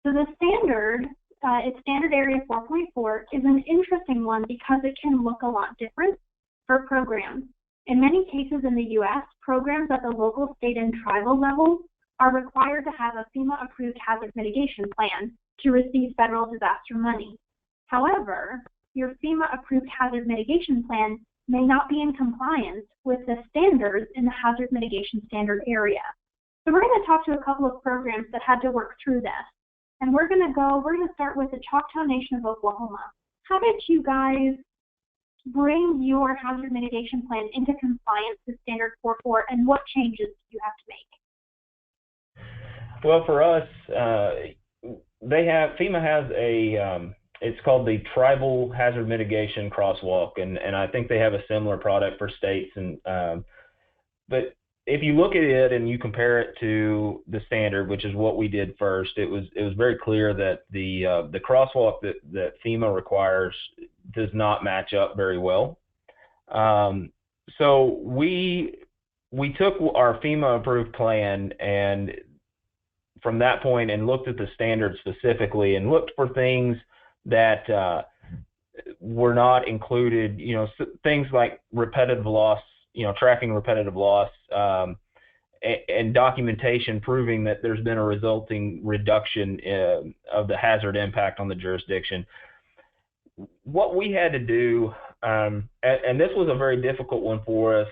K: So the standard, it's standard area 4.4, is an interesting one because it can look a lot different for programs. In many cases in the U.S., programs at the local, state, and tribal level are required to have a FEMA-approved hazard mitigation plan to receive federal disaster money. However, your FEMA-approved hazard mitigation plan may not be in compliance with the standards in the hazard mitigation standard area. So we're going to talk to a couple of programs that had to work through this. And we're going to start with the Choctaw Nation of Oklahoma. How did you guys bring your hazard mitigation plan into compliance with standard 4.4, and what changes do you have to make?
D: Well, for us, FEMA has a, it's called the Tribal Hazard Mitigation Crosswalk, and I think they have a similar product for states. And but if you look at it and you compare it to the standard, which is what we did first, it was very clear that the crosswalk that FEMA requires does not match up very well. So we took our FEMA approved plan and from that point and looked at the standard specifically and looked for things that were not included, things like repetitive loss, tracking repetitive loss, and documentation proving that there's been a resulting reduction of the hazard impact on the jurisdiction. What we had to do, and this was a very difficult one for us,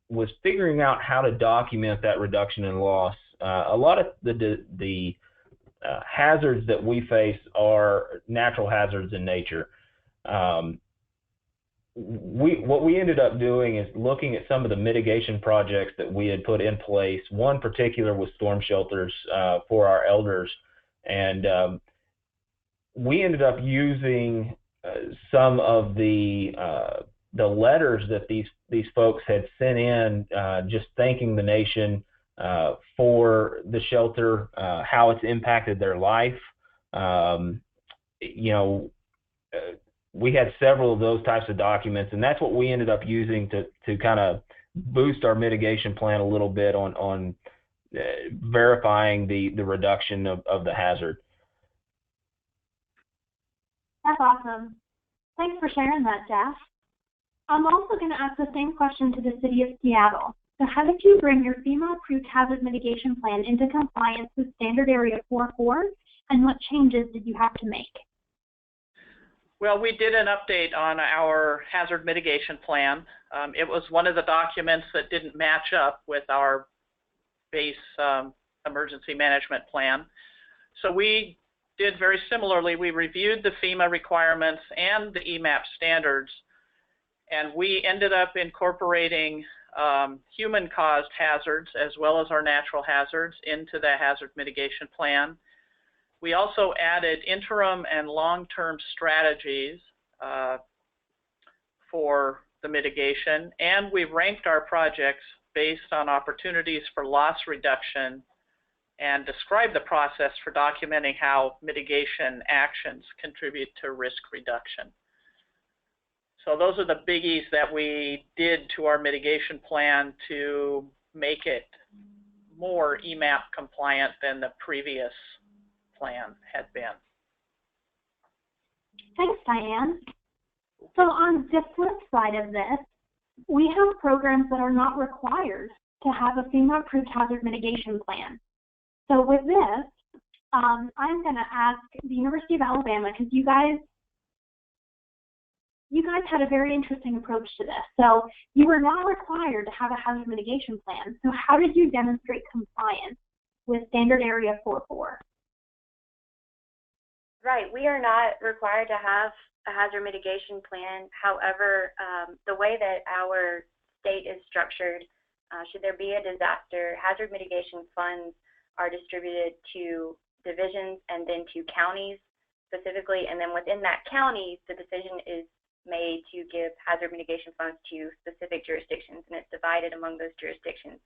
D: was figuring out how to document that reduction in loss. A lot of the hazards that we face are natural hazards in nature. What we ended up doing is looking at some of the mitigation projects that we had put in place. One particular was storm shelters for our elders, and we ended up using some of the letters that these folks had sent in, just thanking the nation for the shelter, how it's impacted their life. We had several of those types of documents, and that's what we ended up using to kind of boost our mitigation plan a little bit on verifying the reduction of the hazard.
K: That's awesome. Thanks for sharing that, Jeff. I'm also going to ask the same question to the City of Seattle. So how did you bring your FEMA-approved hazard mitigation plan into compliance with Standard Area 4.4, and what changes did you have to make?
I: Well, we did an update on our hazard mitigation plan. It was one of the documents that didn't match up with our base emergency management plan. So we did very similarly. We reviewed the FEMA requirements and the EMAP standards, and we ended up incorporating human-caused hazards as well as our natural hazards into the hazard mitigation plan. We also added interim and long-term strategies for the mitigation, and we ranked our projects based on opportunities for loss reduction and described the process for documenting how mitigation actions contribute to risk reduction. So those are the biggies that we did to our mitigation plan to make it more EMAP compliant than the previous plan had been.
K: Thanks, Diane. So on the flip side of this, we have programs that are not required to have a FEMA-approved hazard mitigation plan. So with this, I'm going to ask the University of Alabama, because you guys had a very interesting approach to this. So you were not required to have a hazard mitigation plan. So how did you demonstrate compliance with Standard Area 4.4?
E: Right, we are not required to have a hazard mitigation plan. However, the way that our state is structured, should there be a disaster, hazard mitigation funds are distributed to divisions and then to counties specifically, and then within that county, the decision is made to give hazard mitigation funds to specific jurisdictions, and it's divided among those jurisdictions.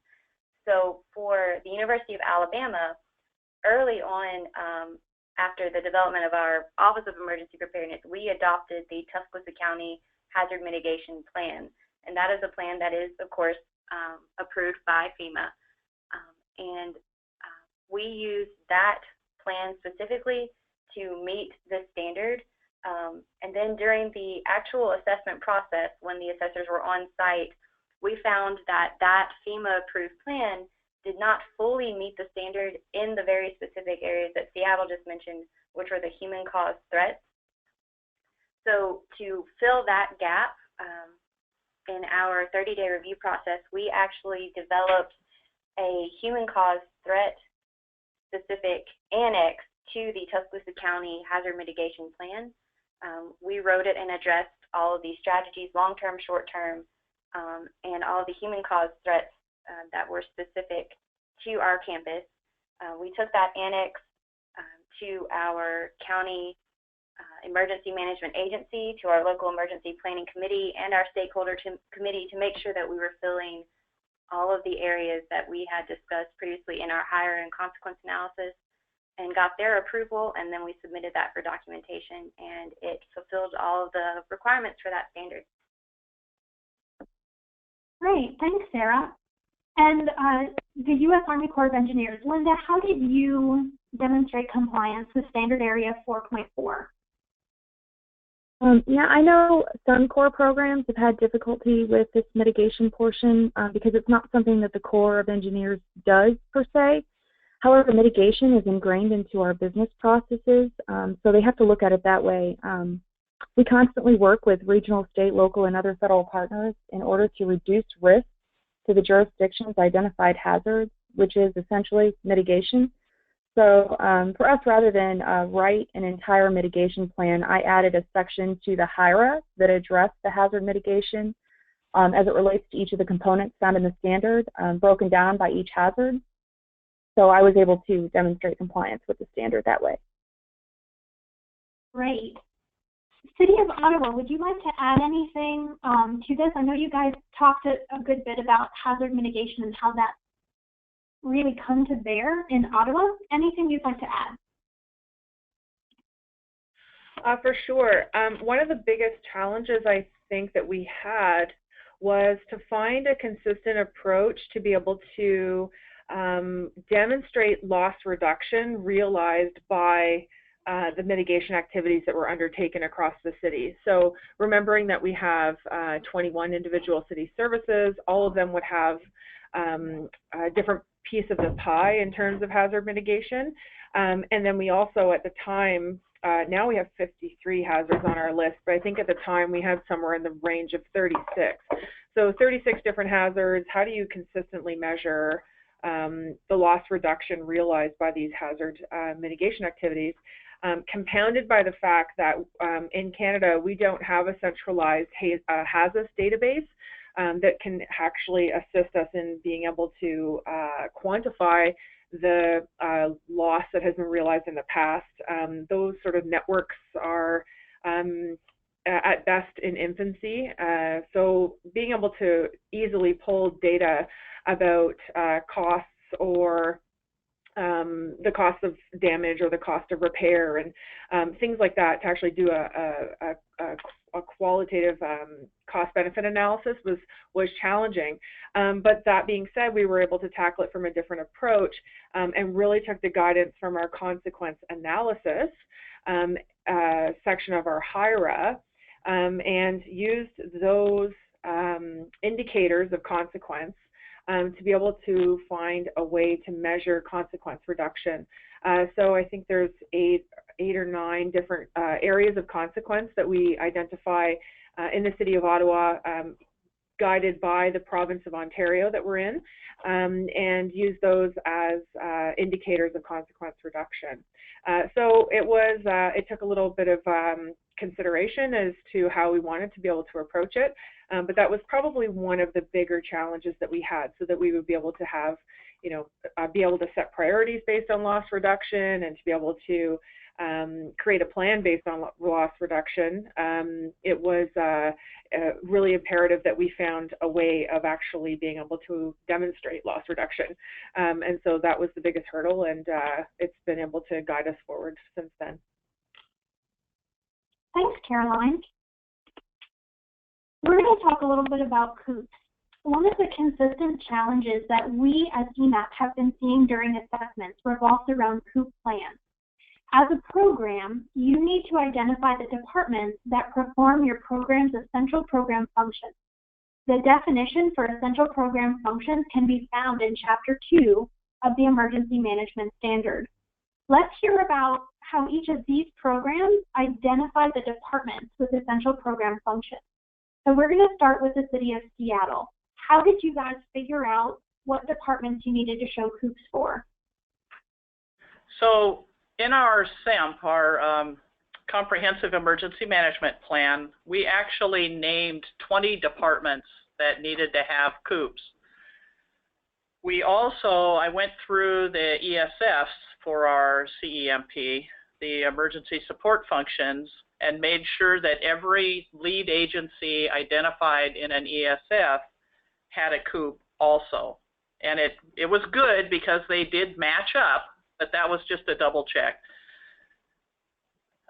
E: So for the University of Alabama, early on, after the development of our Office of Emergency Preparedness, we adopted the Tuscaloosa County Hazard Mitigation Plan, and that is a plan that is, of course, approved by FEMA. We use that plan specifically to meet the standard. And then during the actual assessment process, when the assessors were on site, we found that that FEMA-approved plan did not fully meet the standard in the very specific areas that Seattle just mentioned, which were the human-caused threats. So to fill that gap in our 30-day review process, we actually developed a human-caused threat specific annex to the Tuscaloosa County Hazard Mitigation Plan. We wrote it and addressed all of these strategies, long-term, short-term, and all of the human-caused threats that were specific to our campus. We took that annex to our county emergency management agency, to our local emergency planning committee, and our stakeholder committee to make sure that we were filling all of the areas that we had discussed previously in our hire and consequence analysis and got their approval, and then we submitted that for documentation, and it fulfilled all of the requirements for that standard.
K: Great, thanks, Sarah. And the U.S. Army Corps of Engineers, Linda, how did you demonstrate compliance with Standard Area 4.4?
G: Yeah, I know some Corps programs have had difficulty with this mitigation portion because it's not something that the Corps of Engineers does per se. However, mitigation is ingrained into our business processes, so they have to look at it that way. We constantly work with regional, state, local, and other federal partners in order to reduce risk to the jurisdiction's identified hazards, which is essentially mitigation. So for us, rather than write an entire mitigation plan, I added a section to the HIRA that addressed the hazard mitigation as it relates to each of the components found in the standard, broken down by each hazard. So I was able to demonstrate compliance with the standard that way.
K: Great. City of Ottawa, would you like to add anything to this? I know you guys talked a good bit about hazard mitigation and how that really come to bear in Ottawa. Anything you'd like to add?
J: For sure. One of the biggest challenges I think that we had was to find a consistent approach to be able to demonstrate loss reduction realized by the mitigation activities that were undertaken across the city. So remembering that we have 21 individual city services, all of them would have a different piece of the pie in terms of hazard mitigation. And then we also at the time, now we have 53 hazards on our list, but I think at the time we had somewhere in the range of 36. So 36 different hazards. How do you consistently measure the loss reduction realized by these hazard mitigation activities? Compounded by the fact that in Canada we don't have a centralized HAZUS database that can actually assist us in being able to quantify the loss that has been realized in the past. Those sort of networks are at best in infancy. So being able to easily pull data about costs or the cost of damage or the cost of repair and things like that to actually do a qualitative cost-benefit analysis was challenging. But that being said, we were able to tackle it from a different approach and really took the guidance from our consequence analysis section of our HIRA and used those indicators of consequence to be able to find a way to measure consequence reduction. So I think there's eight or nine different areas of consequence that we identify in the City of Ottawa, guided by the province of Ontario that we're in, and use those as indicators of consequence reduction. So it took a little bit of consideration as to how we wanted to be able to approach it, but that was probably one of the bigger challenges that we had, so that we would be able to have, be able to set priorities based on loss reduction and to be able to create a plan based on loss reduction. It was really imperative that we found a way of actually being able to demonstrate loss reduction. And so that was the biggest hurdle, and it's been able to guide us forward since then.
K: Thanks, Caroline. We're going to talk a little bit about COOPs. One of the consistent challenges that we as EMAP have been seeing during assessments revolves around COOP plans. As a program, you need to identify the departments that perform your program's essential program functions. The definition for essential program functions can be found in Chapter 2 of the Emergency Management Standard. Let's hear about how each of these programs identify the departments with essential program functions. So we're going to start with the City of Seattle. How did you guys figure out what departments you needed to show COOPs for?
I: So in our SEMP, our Comprehensive Emergency Management Plan, we actually named 20 departments that needed to have COOPs. We also, I went through the ESFs for our CEMP, the emergency support functions, and made sure that every lead agency identified in an ESF had a COOP also. And it was good because they did match up, but that was just a double check.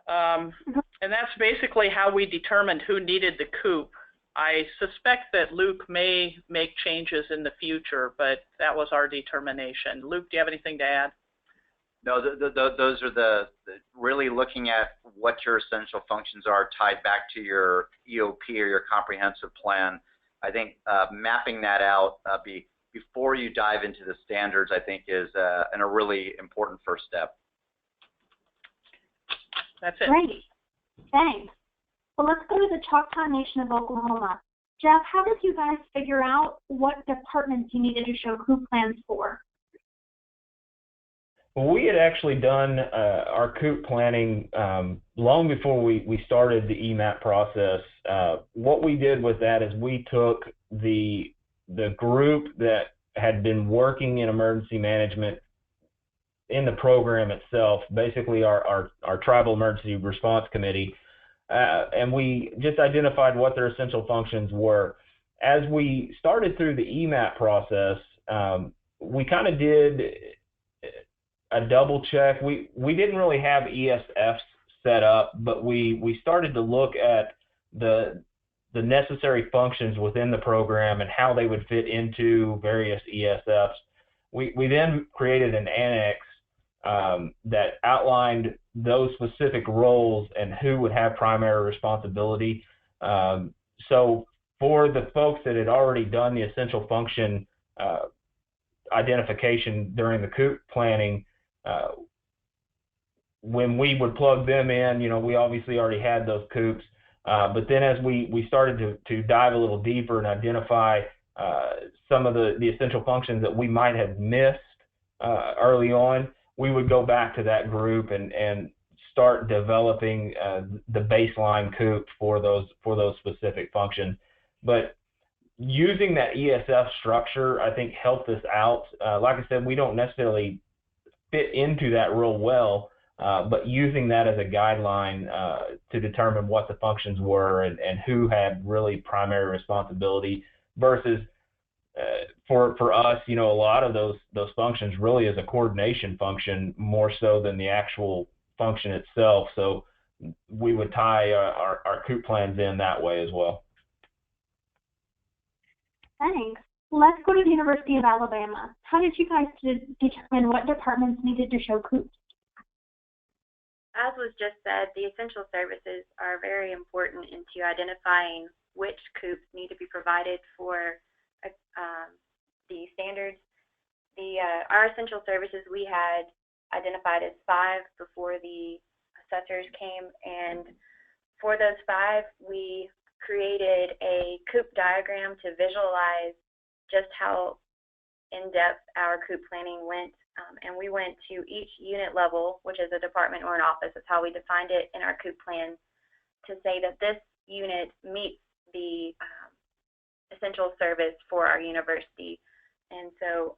I: And that's basically how we determined who needed the COOP. I suspect that Luke may make changes in the future, but that was our determination. Luke, do you have anything to add?
L: No, those are the really looking at what your essential functions are tied back to your EOP or your comprehensive plan. I think mapping that out before you dive into the standards, I think, is a really important first step.
I: That's it.
K: Great. Thanks. Well, let's go to the Choctaw Nation of Oklahoma. Jeff, how did you guys figure out what departments you needed to show COOP plans for?
D: Well, we had actually done our COOP planning long before we started the EMAP process. What we did with that is we took the group that had been working in emergency management in the program itself, basically our Tribal Emergency Response Committee, and we just identified what their essential functions were. As we started through the EMAP process, we kind of did a double check. We didn't really have ESFs set up, but we started to look at the necessary functions within the program and how they would fit into various ESFs. We then created an annex that outlined those specific roles and who would have primary responsibility. So for the folks that had already done the essential function identification during the COOP planning, when we would plug them in, we obviously already had those COOPs, but then as we started to dive a little deeper and identify some of the essential functions that we might have missed early on, we would go back to that group and start developing the baseline COOP for those specific functions. But using that ESF structure, I think, helped us out. Like I said, we don't necessarily fit into that real well, but using that as a guideline to determine what the functions were and who had really primary responsibility versus for us, a lot of those functions really is a coordination function more so than the actual function itself. So we would tie our COOP plans in that way as well.
K: Thanks. Let's go to the University of Alabama. How did you guys determine what departments needed to show COOPs?
E: As was just said, the essential services are very important into identifying which COOPs need to be provided for the standards. Our essential services we had identified as 5 before the assessors came, and for those 5 we created a COOP diagram to visualize just how in-depth our COOP planning went, and we went to each unit level, which is a department or an office. That's how we defined it in our COOP plan, to say that this unit meets the essential service for our university. And so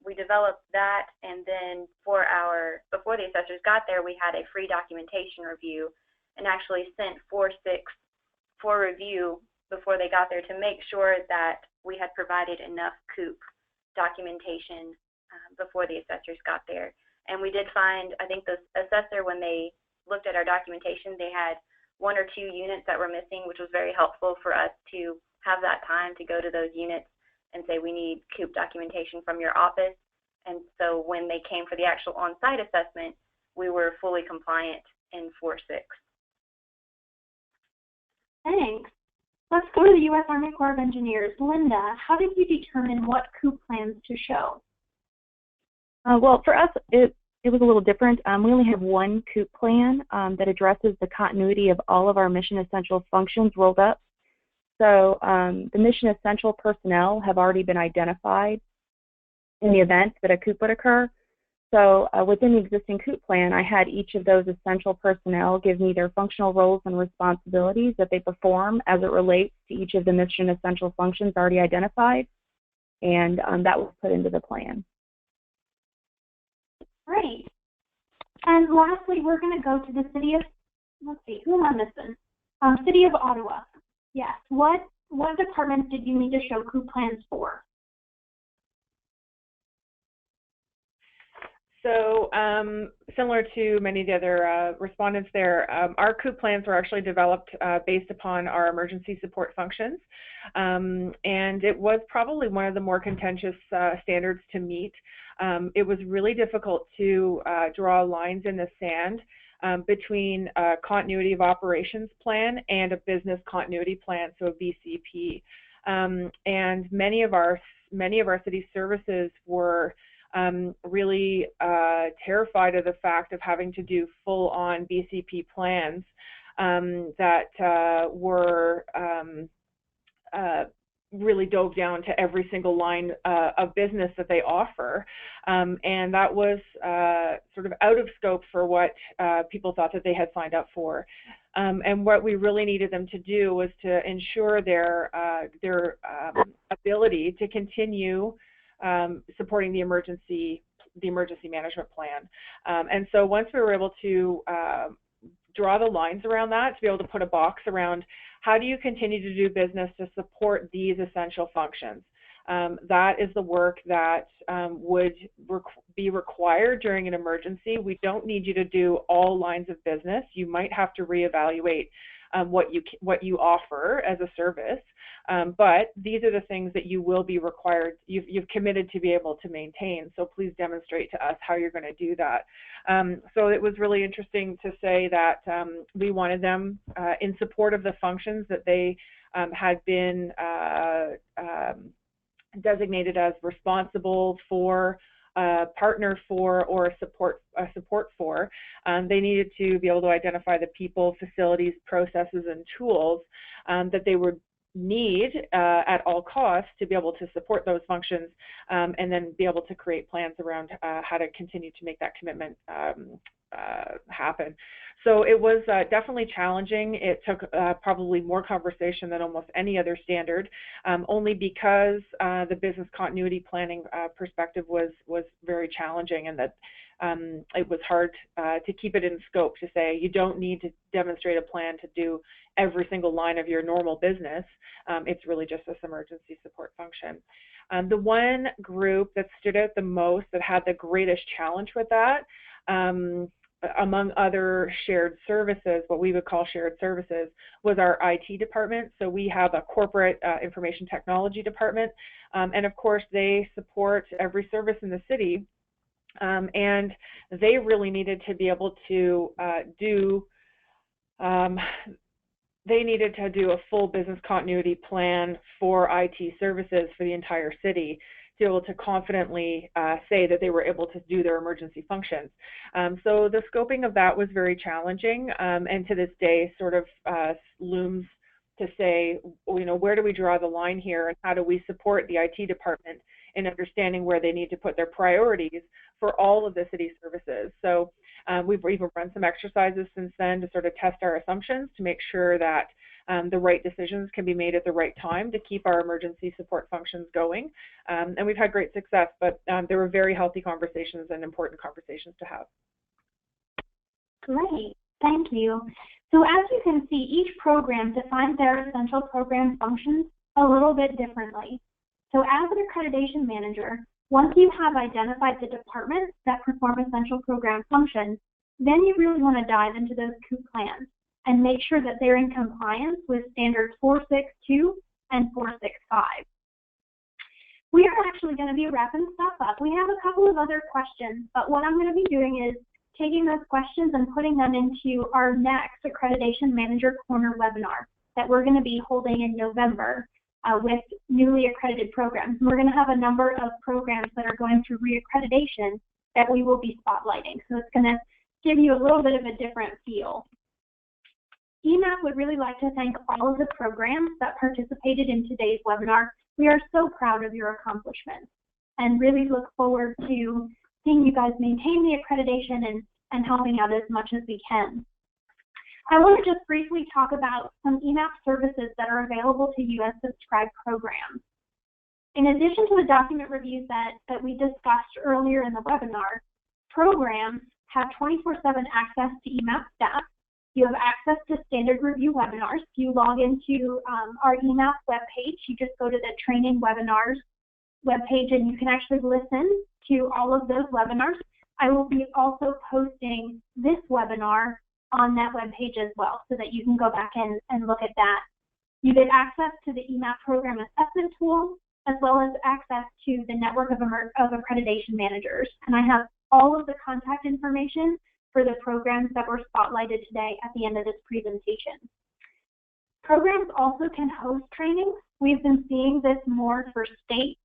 E: we developed that, and then before the assessors got there, we had a free documentation review and actually sent 4-6 for review before they got there to make sure that we had provided enough COOP documentation before the assessors got there. And we did find, I think the assessor, when they looked at our documentation, they had 1 or 2 units that were missing, which was very helpful for us to have that time to go to those units and say, we need COOP documentation from your office. And so when they came for the actual on-site assessment, we were fully compliant in 4-6.
K: Thanks. Let's go to the U.S. Army Corps of Engineers. Linda, how did you determine what COOP plans to show?
G: Well, for us, it was a little different. We only have one COOP plan that addresses the continuity of all of our mission essential functions rolled up. So the mission essential personnel have already been identified in the event that a COOP would occur. So within the existing COOP plan, I had each of those essential personnel give me their functional roles and responsibilities that they perform as it relates to each of the mission essential functions already identified, and that was put into the plan.
K: Great. And lastly, we're going to go to the city of, let's see, who am I missing? City of Ottawa. Yes. What departments did you need to show COOP plans for?
J: So similar to many of the other respondents there, our COOP plans were actually developed based upon our emergency support functions. And it was probably one of the more contentious standards to meet. It was really difficult to draw lines in the sand between a continuity of operations plan and a business continuity plan, so a BCP. And many of our city services were really terrified of the fact of having to do full-on BCP plans that were really dove down to every single line of business that they offer. And that was sort of out of scope for what people thought that they had signed up for. And what we really needed them to do was to ensure their ability to continue supporting the emergency management plan. And so once we were able to draw the lines around that, to be able to put a box around how do you continue to do business to support these essential functions, that is the work that would be required during an emergency. We don't need you to do all lines of business. You might have to reevaluate what you offer as a service, but these are the things that you will be required, you've committed to be able to maintain, so please demonstrate to us how you're going to do that. So it was really interesting to say that we wanted them in support of the functions that they had been designated as responsible for, partner for, or support for. They needed to be able to identify the people, facilities, processes, and tools that they would need at all costs to be able to support those functions, and then be able to create plans around how to continue to make that commitment happen. So it was definitely challenging. It took probably more conversation than almost any other standard, only because the business continuity planning perspective was very challenging, and that it was hard to keep it in scope to say you don't need to demonstrate a plan to do every single line of your normal business. It's really just this emergency support function. The one group that stood out the most, that had the greatest challenge with that, among other shared services, what we would call shared services, was our IT department. So we have a corporate information technology department, and of course they support every service in the city, and they really needed to be able to do a full business continuity plan for IT services for the entire city, to be able to confidently say that they were able to do their emergency functions. So the scoping of that was very challenging, and to this day sort of looms to say, you know, where do we draw the line here, and how do we support the IT department in understanding where they need to put their priorities for all of the city services. So we've even run some exercises since then to sort of test our assumptions to make sure that the right decisions can be made at the right time to keep our emergency support functions going. And we've had great success, but there were very healthy conversations and important conversations to have.
K: Great, thank you. So as you can see, each program defines their essential program functions a little bit differently. So as an accreditation manager, once you have identified the departments that perform essential program functions, then you really want to dive into those COOP plans and make sure that they're in compliance with standards 462 and 465. We are actually going to be wrapping stuff up. We have a couple of other questions, but what I'm going to be doing is taking those questions and putting them into our next Accreditation Manager Corner webinar that we're going to be holding in November with newly accredited programs. And we're going to have a number of programs that are going through reaccreditation that we will be spotlighting. So it's going to give you a little bit of a different feel. EMAP would really like to thank all of the programs that participated in today's webinar. We are so proud of your accomplishments and really look forward to seeing you guys maintain the accreditation and helping out as much as we can. I want to just briefly talk about some EMAP services that are available to you as subscribed programs. In addition to the document reviews that we discussed earlier in the webinar, programs have 24/7 access to EMAP staff. You have access to standard review webinars. You log into our EMAP webpage. You just go to the training webinars webpage and you can actually listen to all of those webinars. I will be also posting this webinar on that webpage as well, so that you can go back and look at that. You get access to the EMAP program assessment tool, as well as access to the network of accreditation managers. And I have all of the contact information for the programs that were spotlighted today at the end of this presentation. Programs also can host trainings. We've been seeing this more for state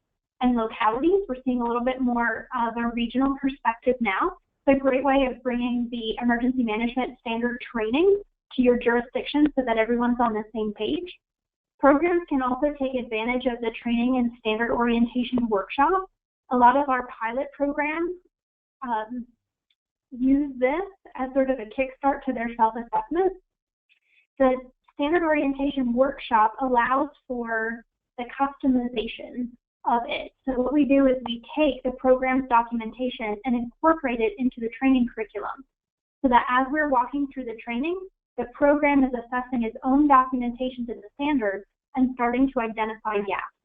K: and localities. We're seeing a little bit more of a regional perspective now. It's a great way of bringing the emergency management standard training to your jurisdiction so that everyone's on the same page. Programs can also take advantage of the training and standard orientation workshop. A lot of our pilot programs use this as sort of a kickstart to their self-assessment. The standard orientation workshop allows for the customization of it. So what we do is we take the program's documentation and incorporate it into the training curriculum, so that as we're walking through the training, the program is assessing its own documentation to the standards and starting to identify gaps.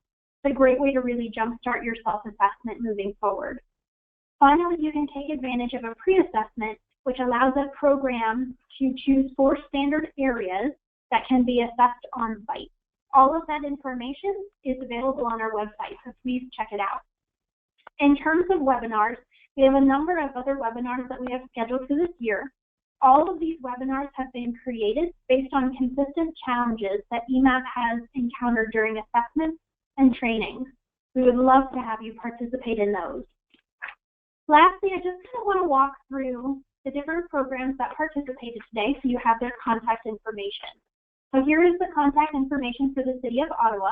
K: It's a great way to really jumpstart your self-assessment moving forward. Finally, you can take advantage of a pre-assessment, which allows a program to choose 4 standard areas that can be assessed on site. All of that information is available on our website, so please check it out. In terms of webinars, we have a number of other webinars that we have scheduled for this year. All of these webinars have been created based on consistent challenges that EMAP has encountered during assessments and trainings. We would love to have you participate in those. Lastly, I just kind of want to walk through the different programs that participated today so you have their contact information. So here is the contact information for the City of Ottawa.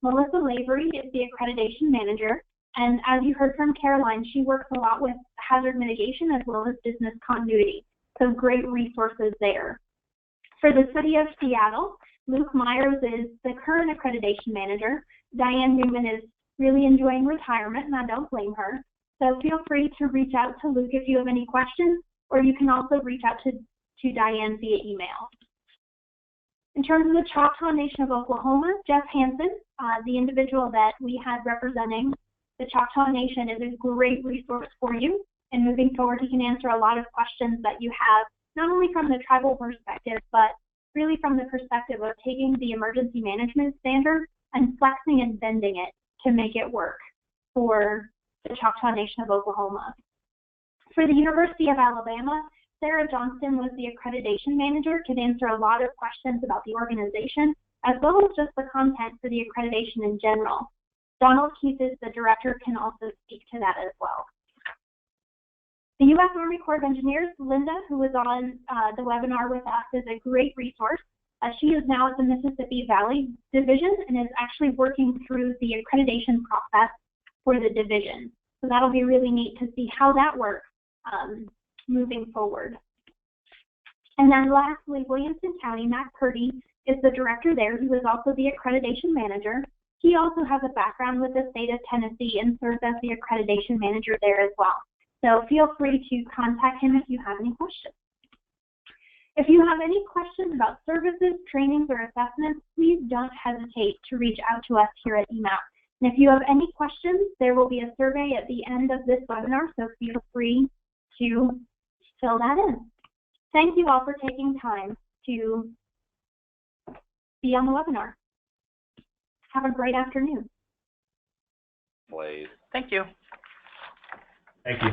K: Melissa Lavery is the Accreditation Manager, and as you heard from Caroline, she works a lot with hazard mitigation as well as business continuity. So great resources there. For the City of Seattle, Luke Myers is the current Accreditation Manager. Diane Newman is really enjoying retirement, and I don't blame her. So feel free to reach out to Luke if you have any questions, or you can also reach out to Diane via email. In terms of the Choctaw Nation of Oklahoma, Jeff Hansen, the individual that we had representing the Choctaw Nation, is a great resource for you. And moving forward, he can answer a lot of questions that you have, not only from the tribal perspective, but really from the perspective of taking the emergency management standard and flexing and bending it to make it work for the Choctaw Nation of Oklahoma. For the University of Alabama, Sarah Johnston was the Accreditation Manager, could answer a lot of questions about the organization, as well as just the content for the accreditation in general. Donald Keith is the Director, can also speak to that as well. The U.S. Army Corps of Engineers, Linda, who was on the webinar with us, is a great resource. She is now at the Mississippi Valley Division and is actually working through the accreditation process for the division. So that'll be really neat to see how that works moving forward. And then lastly, Williamson County, Matt Purdy is the Director there, who is also the Accreditation Manager. He also has a background with the state of Tennessee and serves as the Accreditation Manager there as well. So feel free to contact him if you have any questions. If you have any questions about services, trainings, or assessments, please don't hesitate to reach out to us here at EMAP. And if you have any questions, there will be a survey at the end of this webinar, so feel free to fill that in. Thank you all for taking time to be on the webinar. Have a great afternoon.
L: Please.
I: Thank you.
D: Thank you.